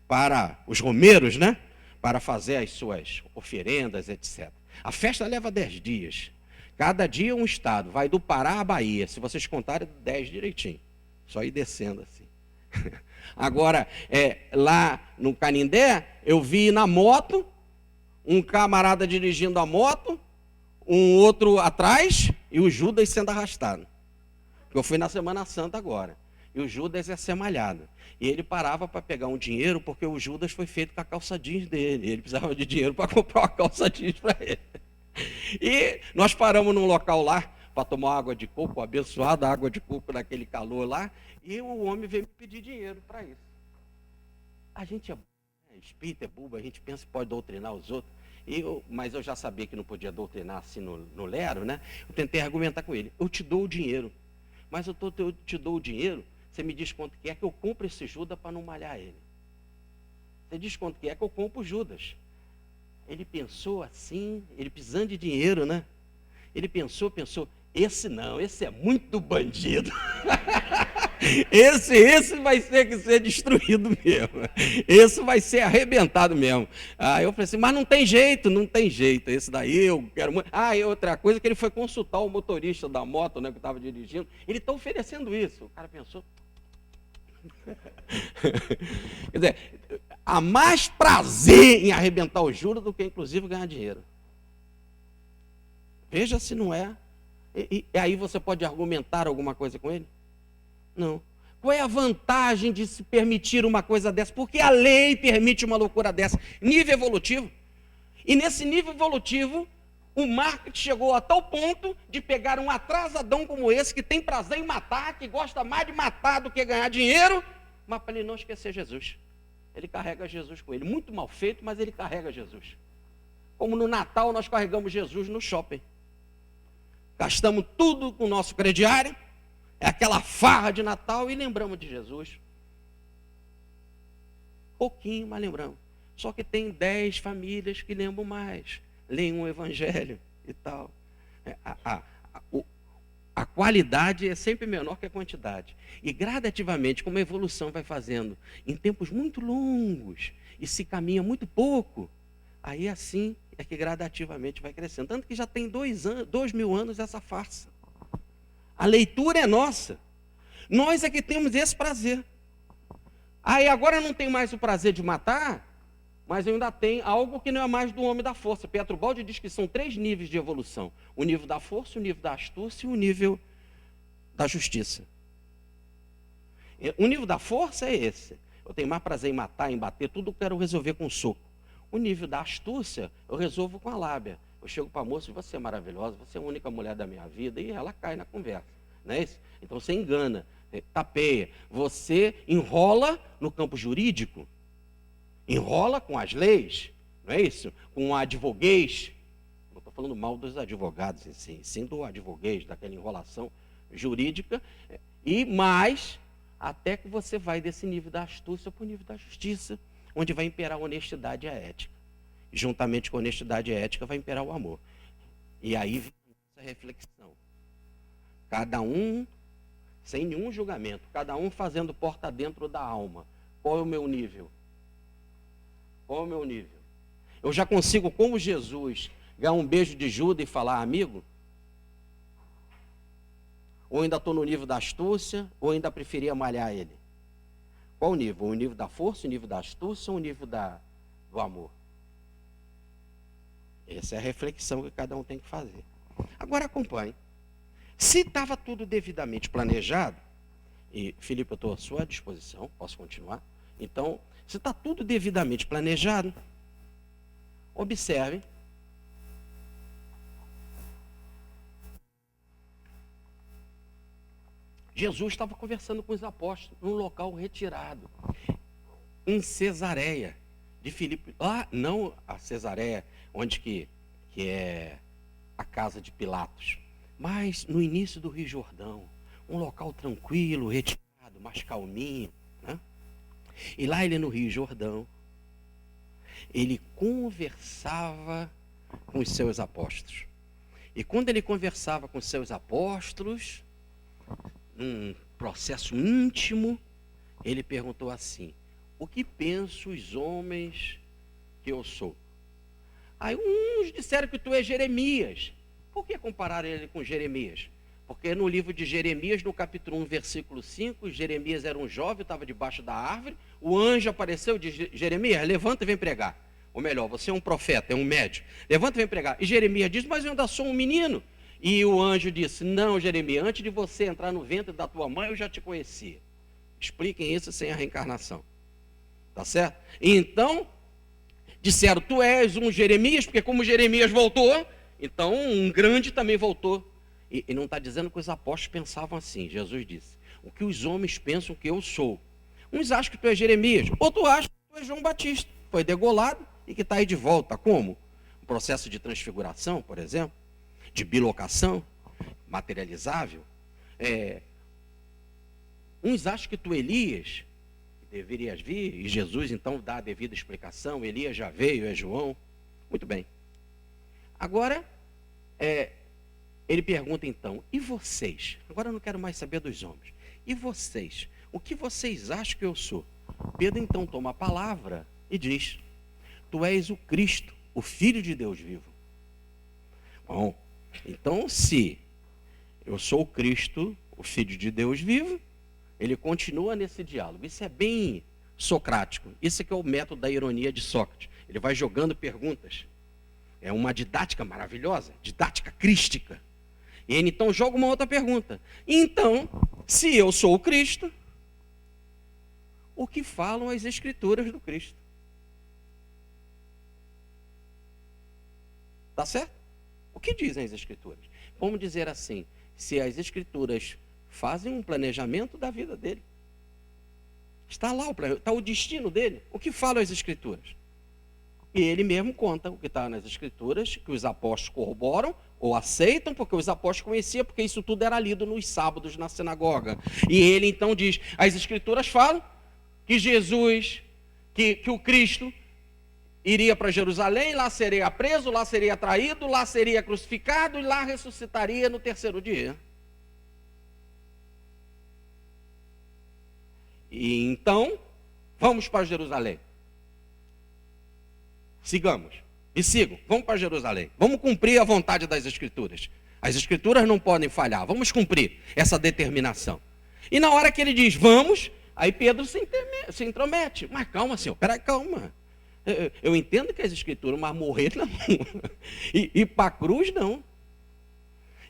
para os romeiros, né? Para fazer as suas oferendas, etc. A festa leva 10 dias. Cada dia um estado. Vai do Pará à Bahia. Se vocês contarem, 10 direitinho. Só ir descendo assim. Agora, lá no Canindé, eu vi na moto, um camarada dirigindo a moto, um outro atrás e o Judas sendo arrastado. Eu fui na Semana Santa agora. E o Judas ia ser malhado. E ele parava para pegar um dinheiro, porque o Judas foi feito com a calça jeans dele. Ele precisava de dinheiro para comprar uma calça jeans para ele. E nós paramos num local lá, para tomar água de coco, abençoada água de coco naquele calor lá, e o homem veio me pedir dinheiro para isso. A gente é espírita, é bobo, a gente pensa que pode doutrinar os outros, mas eu já sabia que não podia doutrinar assim no lero, né? Eu tentei argumentar com ele, eu te dou o dinheiro, mas eu te dou o dinheiro, você me diz quanto que é que eu compro esse Judas para não malhar ele. Você diz quanto que é que eu compro o Judas. Ele pensou assim, ele precisando de dinheiro, né? Ele pensou, esse não, esse é muito bandido. Esse vai ter que ser destruído mesmo. Esse vai ser arrebentado mesmo. Aí eu falei assim, mas não tem jeito. Esse daí eu quero muito. E outra coisa que ele foi consultar o motorista da moto, né, que estava dirigindo. Ele está oferecendo isso. O cara pensou. Quer dizer, há mais prazer em arrebentar os juros do que inclusive ganhar dinheiro. Veja se não é. E aí você pode argumentar alguma coisa com ele? Não. Qual é a vantagem de se permitir uma coisa dessa? Porque a lei permite uma loucura dessa. Nível evolutivo. E nesse nível evolutivo, o marketing chegou a tal ponto de pegar um atrasadão como esse, que tem prazer em matar, que gosta mais de matar do que ganhar dinheiro, mas para ele não esquecer Jesus. Ele carrega Jesus com ele. Muito mal feito, mas ele carrega Jesus. Como no Natal nós carregamos Jesus no shopping. Gastamos tudo com o nosso crediário, é aquela farra de Natal e lembramos de Jesus. Pouquinho, mas lembramos. Só que tem 10 famílias que lembram mais, leem um evangelho e tal. A qualidade é sempre menor que a quantidade. E gradativamente, como a evolução vai fazendo, em tempos muito longos, e se caminha muito pouco, aí assim é que gradativamente vai crescendo. Tanto que já tem 2.000 anos essa farsa. A leitura é nossa. Nós é que temos esse prazer. Aí agora não tem mais o prazer de matar, mas ainda tem algo que não é mais do homem da força. Pietro Baldi diz que são 3 níveis de evolução. O nível da força, o nível da astúcia e o nível da justiça. O nível da força é esse. Eu tenho mais prazer em matar, em bater, tudo eu quero resolver com soco. O nível da astúcia, eu resolvo com a lábia. Eu chego para a moça e você é maravilhosa, você é a única mulher da minha vida, e ela cai na conversa. Não é isso? Então você engana. tapeia. Você enrola no campo jurídico, enrola com as leis, não é isso? Com o advoguês. Não estou falando mal dos advogados em si, sim do advoguês, daquela enrolação jurídica, e mais, até que você vai desse nível da astúcia para o nível da justiça, onde vai imperar a honestidade e a ética. E, juntamente com a honestidade e a ética vai imperar o amor. E aí vem essa reflexão. Cada um, sem nenhum julgamento, cada um fazendo porta dentro da alma. Qual é o meu nível? Qual é o meu nível? Eu já consigo, como Jesus, ganhar um beijo de Judas e falar amigo? Ou ainda estou no nível da astúcia, ou ainda preferia malhar ele? Qual o nível? O nível da força, o nível da astúcia ou o nível do amor? Essa é a reflexão que cada um tem que fazer. Agora acompanhe. Se estava tudo devidamente planejado, e Felipe, eu estou à sua disposição, posso continuar? Então, se está tudo devidamente planejado, observe. Jesus estava conversando com os apóstolos num local retirado, em Cesareia de Filipe. Lá, não a Cesareia, onde que é a casa de Pilatos, mas no início do Rio Jordão, um local tranquilo, retirado, mais calminho, né? E lá ele no Rio Jordão, ele conversava com os seus apóstolos. E quando ele conversava com os seus apóstolos, num processo íntimo, ele perguntou assim: o que pensam os homens que eu sou? Aí uns disseram que tu és Jeremias. Por que compararam ele com Jeremias? Porque no livro de Jeremias, no capítulo 1, versículo 5, Jeremias era um jovem, estava debaixo da árvore, o anjo apareceu e disse: Jeremias, levanta e vem pregar. Ou melhor, você é um profeta, é um médico, levanta e vem pregar. E Jeremias disse: mas eu ainda sou um menino. E o anjo disse: não, Jeremias, antes de você entrar no ventre da tua mãe, eu já te conhecia. Expliquem isso sem a reencarnação. Tá certo? Então, disseram: tu és um Jeremias, porque como Jeremias voltou, então um grande também voltou. E não está dizendo que os apóstolos pensavam assim. Jesus disse: o que os homens pensam que eu sou. Uns acham que tu és Jeremias, outros acham que tu és João Batista. Foi degolado e que está aí de volta. Como? Um processo de transfiguração, por exemplo, de bilocação, materializável. Uns acham que tu Elias, que deverias vir, e Jesus então dá a devida explicação. Elias já veio, é João. Muito bem. Agora, ele pergunta então: e vocês? Agora eu não quero mais saber dos homens. E vocês? O que vocês acham que eu sou? Pedro então toma a palavra e diz: tu és o Cristo, o Filho de Deus vivo. Bom, então se eu sou o Cristo, o Filho de Deus vivo, ele continua nesse diálogo. Isso é bem socrático. Isso é que é o método da ironia de Sócrates. Ele vai jogando perguntas. É uma didática maravilhosa, didática crística. E ele então joga uma outra pergunta. Então, se eu sou o Cristo, o que falam as Escrituras do Cristo? Tá certo? O que dizem as Escrituras? Vamos dizer assim: se as Escrituras fazem um planejamento da vida dele, está lá está o destino dele. O que falam as Escrituras? E ele mesmo conta o que está nas Escrituras, que os apóstolos corroboram ou aceitam, porque os apóstolos conheciam, porque isso tudo era lido nos sábados na sinagoga. E ele então diz: as Escrituras falam que Jesus, que o Cristo iria para Jerusalém, lá seria preso, lá seria traído, lá seria crucificado e lá ressuscitaria no terceiro dia. E então, vamos para Jerusalém. Sigamos. E sigam. Vamos para Jerusalém. Vamos cumprir a vontade das Escrituras. As Escrituras não podem falhar. Vamos cumprir essa determinação. E na hora que ele diz vamos, aí Pedro se intromete. Mas calma, senhor. Peraí, calma. Eu entendo que as Escrituras, mas morrer não. E para a cruz não.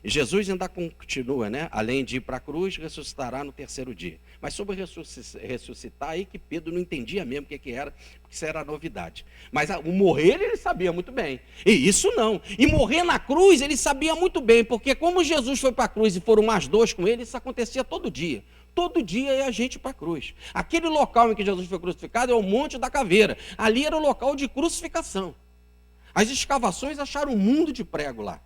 E Jesus ainda continua, né? Além de ir para a cruz, ressuscitará no terceiro dia. Mas sobre ressuscitar, aí que Pedro não entendia mesmo o que era, porque isso era novidade. Mas o morrer ele sabia muito bem. E isso não. E morrer na cruz ele sabia muito bem, porque como Jesus foi para a cruz e foram mais dois com ele, isso acontecia todo dia. todo dia é a gente para a cruz. Aquele local em que Jesus foi crucificado é o Monte da Caveira. Ali era o local de crucificação. As escavações acharam um mundo de prego lá.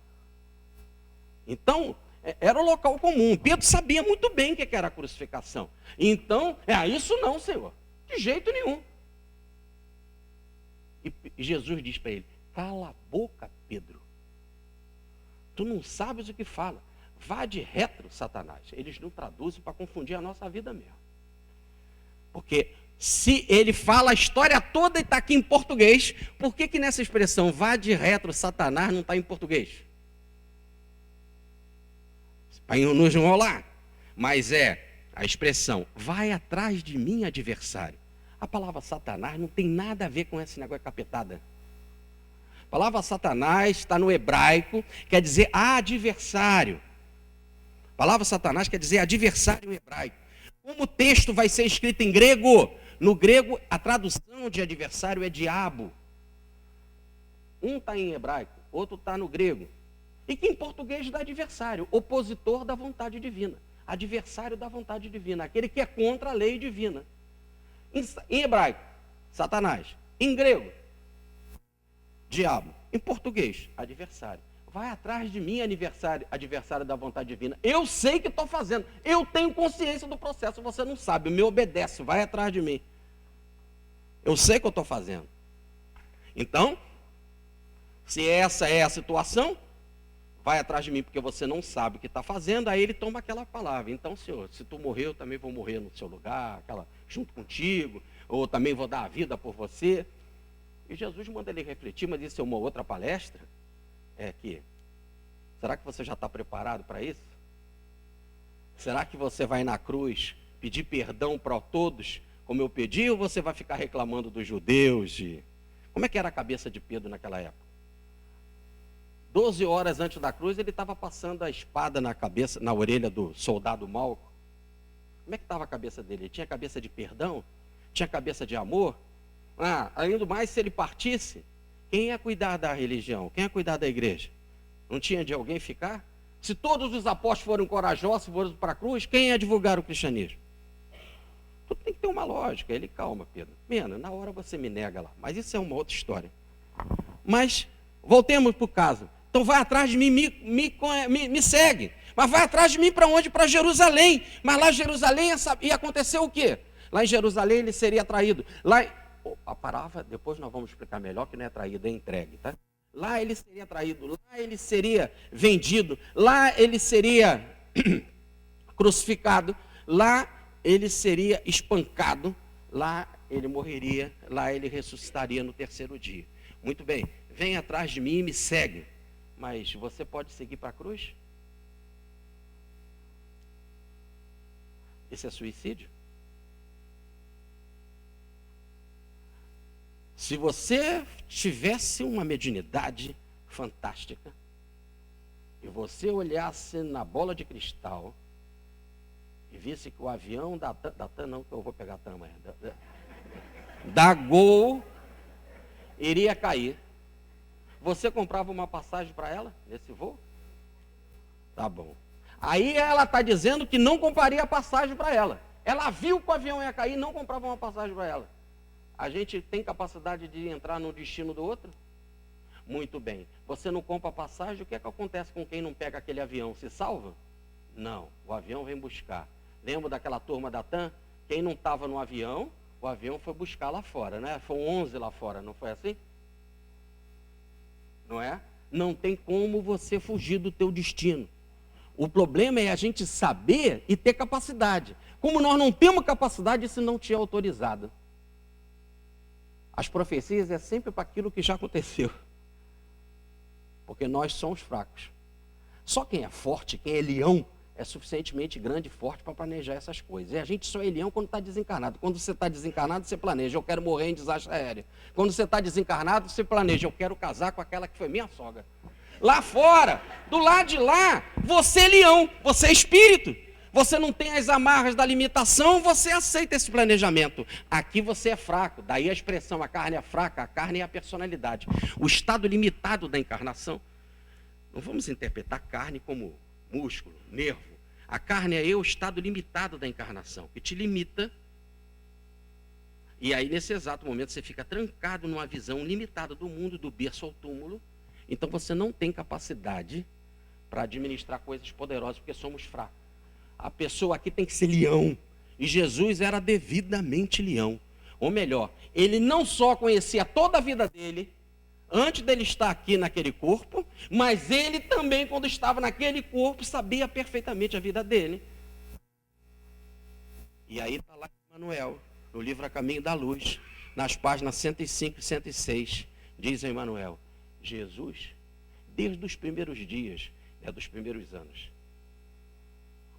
Então, era o local comum. Pedro sabia muito bem o que era a crucificação. Então, isso não, Senhor. De jeito nenhum. E Jesus diz para ele: cala a boca, Pedro. Tu não sabes o que fala. Vá de retro, Satanás. Eles não traduzem para confundir a nossa vida mesmo. Porque se ele fala a história toda e está aqui em português, por que nessa expressão vá de retro, Satanás, não está em português? Para nos enrolar. Mas a expressão vai atrás de mim, adversário. A palavra Satanás não tem nada a ver com esse negócio de capetada. A palavra Satanás está no hebraico, quer dizer adversário. A palavra Satanás quer dizer adversário em hebraico. Como o texto vai ser escrito em grego, no grego a tradução de adversário é diabo. Um está em hebraico, outro está no grego. E que em português dá adversário, opositor da vontade divina. Adversário da vontade divina, aquele que é contra a lei divina. Em hebraico, Satanás. Em grego, diabo. Em português, adversário. Vai atrás de mim, adversário da vontade divina. Eu sei o que estou fazendo. Eu tenho consciência do processo. Você não sabe. Me obedece. Vai atrás de mim. Eu sei o que eu estou fazendo. Então, se essa é a situação, vai atrás de mim porque você não sabe o que está fazendo. Aí ele toma aquela palavra. Então, Senhor, se tu morrer, eu também vou morrer no seu lugar, junto contigo. Ou também vou dar a vida por você. E Jesus manda ele refletir, mas isso é uma outra palestra. Será que você já está preparado para isso? Será que você vai na cruz pedir perdão para todos, como eu pedi, ou você vai ficar reclamando dos judeus? Como é que era a cabeça de Pedro naquela época? 12 horas antes da cruz, ele estava passando a espada na orelha do soldado Malco. Como é que estava a cabeça dele? Ele tinha cabeça de perdão? Tinha cabeça de amor? Ainda mais se ele partisse, quem ia cuidar da religião? Quem ia cuidar da igreja? Não tinha de alguém ficar? Se todos os apóstolos foram corajosos, foram para a cruz, quem ia divulgar o cristianismo? Tudo tem que ter uma lógica. Ele, calma, Pedro. Na hora você me nega lá. Mas isso é uma outra história. Mas, voltemos para o caso. Então vai atrás de mim, me segue. Mas vai atrás de mim para onde? Para Jerusalém. Mas lá em Jerusalém ia acontecer o quê? Lá em Jerusalém ele seria traído. A palavra, depois nós vamos explicar melhor, que não é traído, é entregue, tá? Lá ele seria traído, lá ele seria vendido, lá ele seria crucificado, lá ele seria espancado, lá ele morreria, lá ele ressuscitaria no terceiro dia. Muito bem, vem atrás de mim e me segue. Mas você pode seguir para a cruz? Esse é suicídio? Se você tivesse uma mediunidade fantástica e você olhasse na bola de cristal e visse que o avião da TAM, não, que eu vou pegar a TAM, da Gol iria cair, você comprava uma passagem para ela nesse voo? Tá bom. Aí ela está dizendo que não compraria a passagem para ela. Ela viu que o avião ia cair e não comprava uma passagem para ela. A gente tem capacidade de entrar no destino do outro? Muito bem. Você não compra a passagem, o que acontece com quem não pega aquele avião? Se salva? Não. O avião vem buscar. Lembra daquela turma da TAM? Quem não estava no avião, o avião foi buscar lá fora, né? Foram 11 lá fora, não foi assim? Não é? Não tem como você fugir do teu destino. O problema é a gente saber e ter capacidade. Como nós não temos capacidade, isso não te é autorizado. As profecias é sempre para aquilo que já aconteceu. Porque nós somos fracos. Só quem é forte, quem é leão, é suficientemente grande e forte para planejar essas coisas. E a gente só é leão quando está desencarnado. Quando você está desencarnado, você planeja, eu quero morrer em desastre aéreo. Quando você está desencarnado, você planeja, eu quero casar com aquela que foi minha sogra. Lá fora, do lado de lá, você é leão, você é espírito. Você não tem as amarras da limitação, você aceita esse planejamento. Aqui você é fraco, daí a expressão, a carne é fraca, a carne é a personalidade. O estado limitado da encarnação. Não vamos interpretar carne como músculo, nervo. A carne é o estado limitado da encarnação, que te limita. E aí, nesse exato momento, você fica trancado numa visão limitada do mundo, do berço ao túmulo. Então, você não tem capacidade para administrar coisas poderosas, porque somos fracos. A pessoa aqui tem que ser leão. E Jesus era devidamente leão. Ou melhor, ele não só conhecia toda a vida dele, antes dele estar aqui naquele corpo, mas ele também, quando estava naquele corpo, sabia perfeitamente a vida dele. E aí está lá Emmanuel, no livro A Caminho da Luz, nas páginas 105 e 106, diz Emmanuel, Jesus, desde os primeiros dias, dos primeiros anos.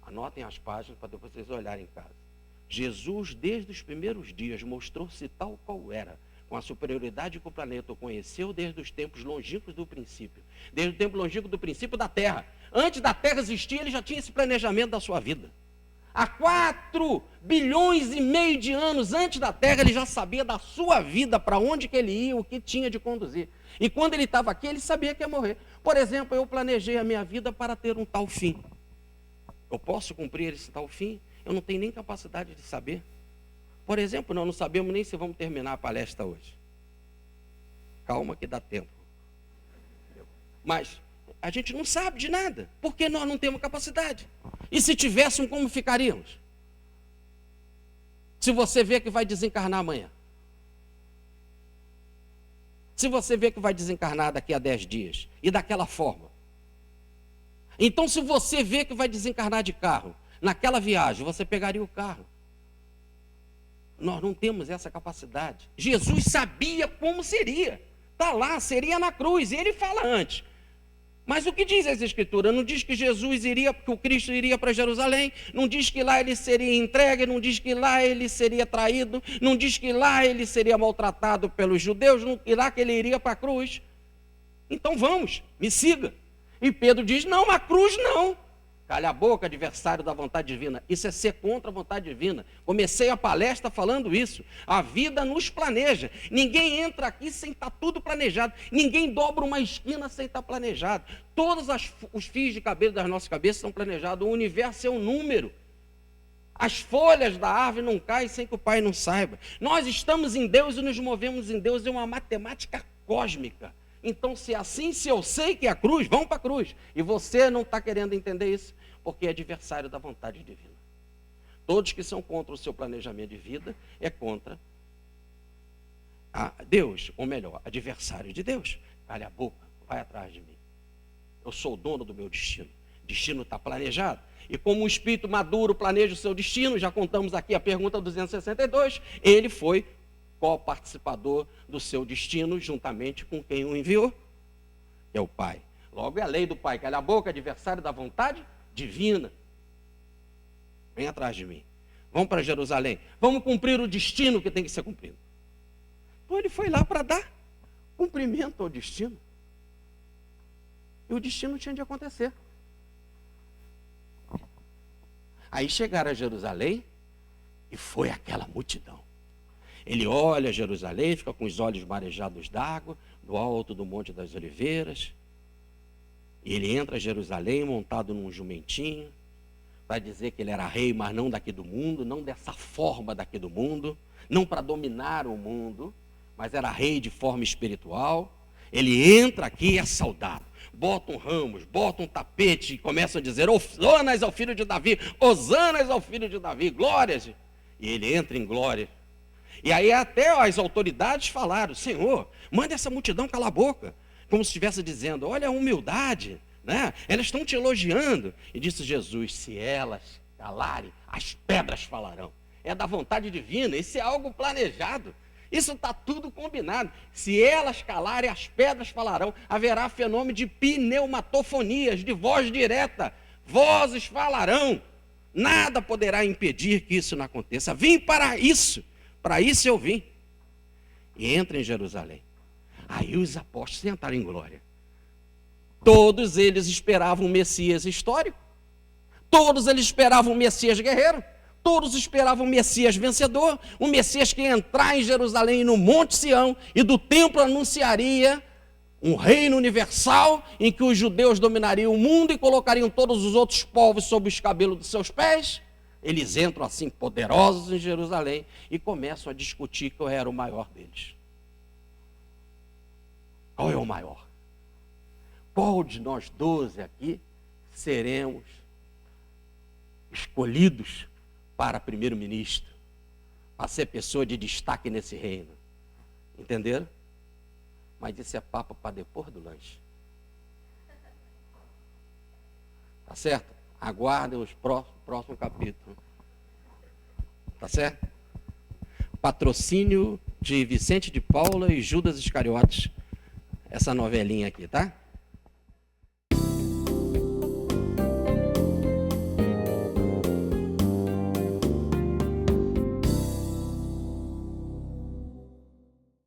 Anotem as páginas para depois vocês olharem em casa. Jesus, desde os primeiros dias, mostrou-se tal qual era, com a superioridade que o planeta o conheceu desde os tempos longínquos do princípio. Desde o tempo longínquo do princípio da Terra. Antes da Terra existir, ele já tinha esse planejamento da sua vida. Há 4 bilhões e meio de anos antes da Terra, ele já sabia da sua vida, para onde que ele ia, o que tinha de conduzir. E quando ele estava aqui, ele sabia que ia morrer. Por exemplo, eu planejei a minha vida para ter um tal fim. Eu posso cumprir esse tal fim? Eu não tenho nem capacidade de saber. Por exemplo, nós não sabemos nem se vamos terminar a palestra hoje. Calma que dá tempo. Mas a gente não sabe de nada, porque nós não temos capacidade. E se tivéssemos, como ficaríamos? Se você vê que vai desencarnar amanhã. Se você vê que vai desencarnar daqui a 10 dias, e daquela forma. Então, se você vê que vai desencarnar de carro, naquela viagem, você pegaria o carro. Nós não temos essa capacidade. Jesus sabia como seria. Está lá, seria na cruz. E ele fala antes. Mas o que diz as Escrituras? Não diz que Jesus iria, que o Cristo iria para Jerusalém. Não diz que lá ele seria entregue. Não diz que lá ele seria traído. Não diz que lá ele seria maltratado pelos judeus. Não diz lá que ele iria para a cruz. Então vamos, me siga. E Pedro diz, não, a cruz não. Calha a boca, adversário da vontade divina. Isso é ser contra a vontade divina. Comecei a palestra falando isso. A vida nos planeja. Ninguém entra aqui sem estar tudo planejado. Ninguém dobra uma esquina sem estar planejado. Todos os fios de cabelo das nossas cabeças são planejados. O universo é um número. As folhas da árvore não caem sem que o Pai não saiba. Nós estamos em Deus e nos movemos em Deus. É uma matemática cósmica. Então, se é assim, se eu sei que é a cruz, vamos para a cruz. E você não está querendo entender isso, porque é adversário da vontade divina. Todos que são contra o seu planejamento de vida, é contra a Deus, ou melhor, adversário de Deus. Calha a boca, vai atrás de mim. Eu sou o dono do meu destino. O destino está planejado. E como um espírito maduro planeja o seu destino, já contamos aqui a pergunta 262, ele foi co-participador do seu destino, juntamente com quem o enviou, é o Pai. Logo é a lei do Pai, calha a boca, adversário da vontade divina. Vem atrás de mim. Vamos para Jerusalém. Vamos cumprir o destino que tem que ser cumprido. Então ele foi lá para dar cumprimento ao destino. E o destino tinha de acontecer. Aí chegaram a Jerusalém e foi aquela multidão. Ele olha Jerusalém, fica com os olhos marejados d'água, do alto do Monte das Oliveiras. E ele entra a Jerusalém montado num jumentinho, para dizer que ele era rei, mas não daqui do mundo, não dessa forma daqui do mundo, não para dominar o mundo, mas era rei de forma espiritual. Ele entra aqui e é saudado. Botam ramos, botam tapete e começam a dizer, Hosanas ao filho de Davi, Hosanas ao filho de Davi, glórias. E ele entra em glória. E aí até as autoridades falaram, Senhor, manda essa multidão calar a boca. Como se estivesse dizendo, olha a humildade, né? Elas estão te elogiando. E disse Jesus, se elas calarem, as pedras falarão. É da vontade divina, isso é algo planejado. Isso está tudo combinado. Se elas calarem, as pedras falarão. Haverá fenômeno de pneumatofonias, de voz direta. Vozes falarão. Nada poderá impedir que isso não aconteça. Vim para isso eu vim. E entra em Jerusalém. Aí os apóstolos entraram em glória. Todos eles esperavam um Messias histórico. Todos eles esperavam um Messias guerreiro. Todos esperavam um Messias vencedor. Um Messias que ia entrar em Jerusalém, no Monte Sião, e do templo anunciaria Um reino universal em que os judeus dominariam o mundo e colocariam todos os outros povos sob os cabelos dos seus pés. Eles entram assim poderosos em Jerusalém e começam a discutir qual era o maior deles. Qual é o maior? Qual de nós 12 aqui seremos escolhidos para primeiro-ministro, para ser pessoa de destaque nesse reino? Entenderam? Mas isso é papo para depois do lanche. Tá certo? Aguardem os próximo capítulo. Tá certo? Patrocínio de Vicente de Paula e Judas Iscariotes. Essa novelinha aqui, tá?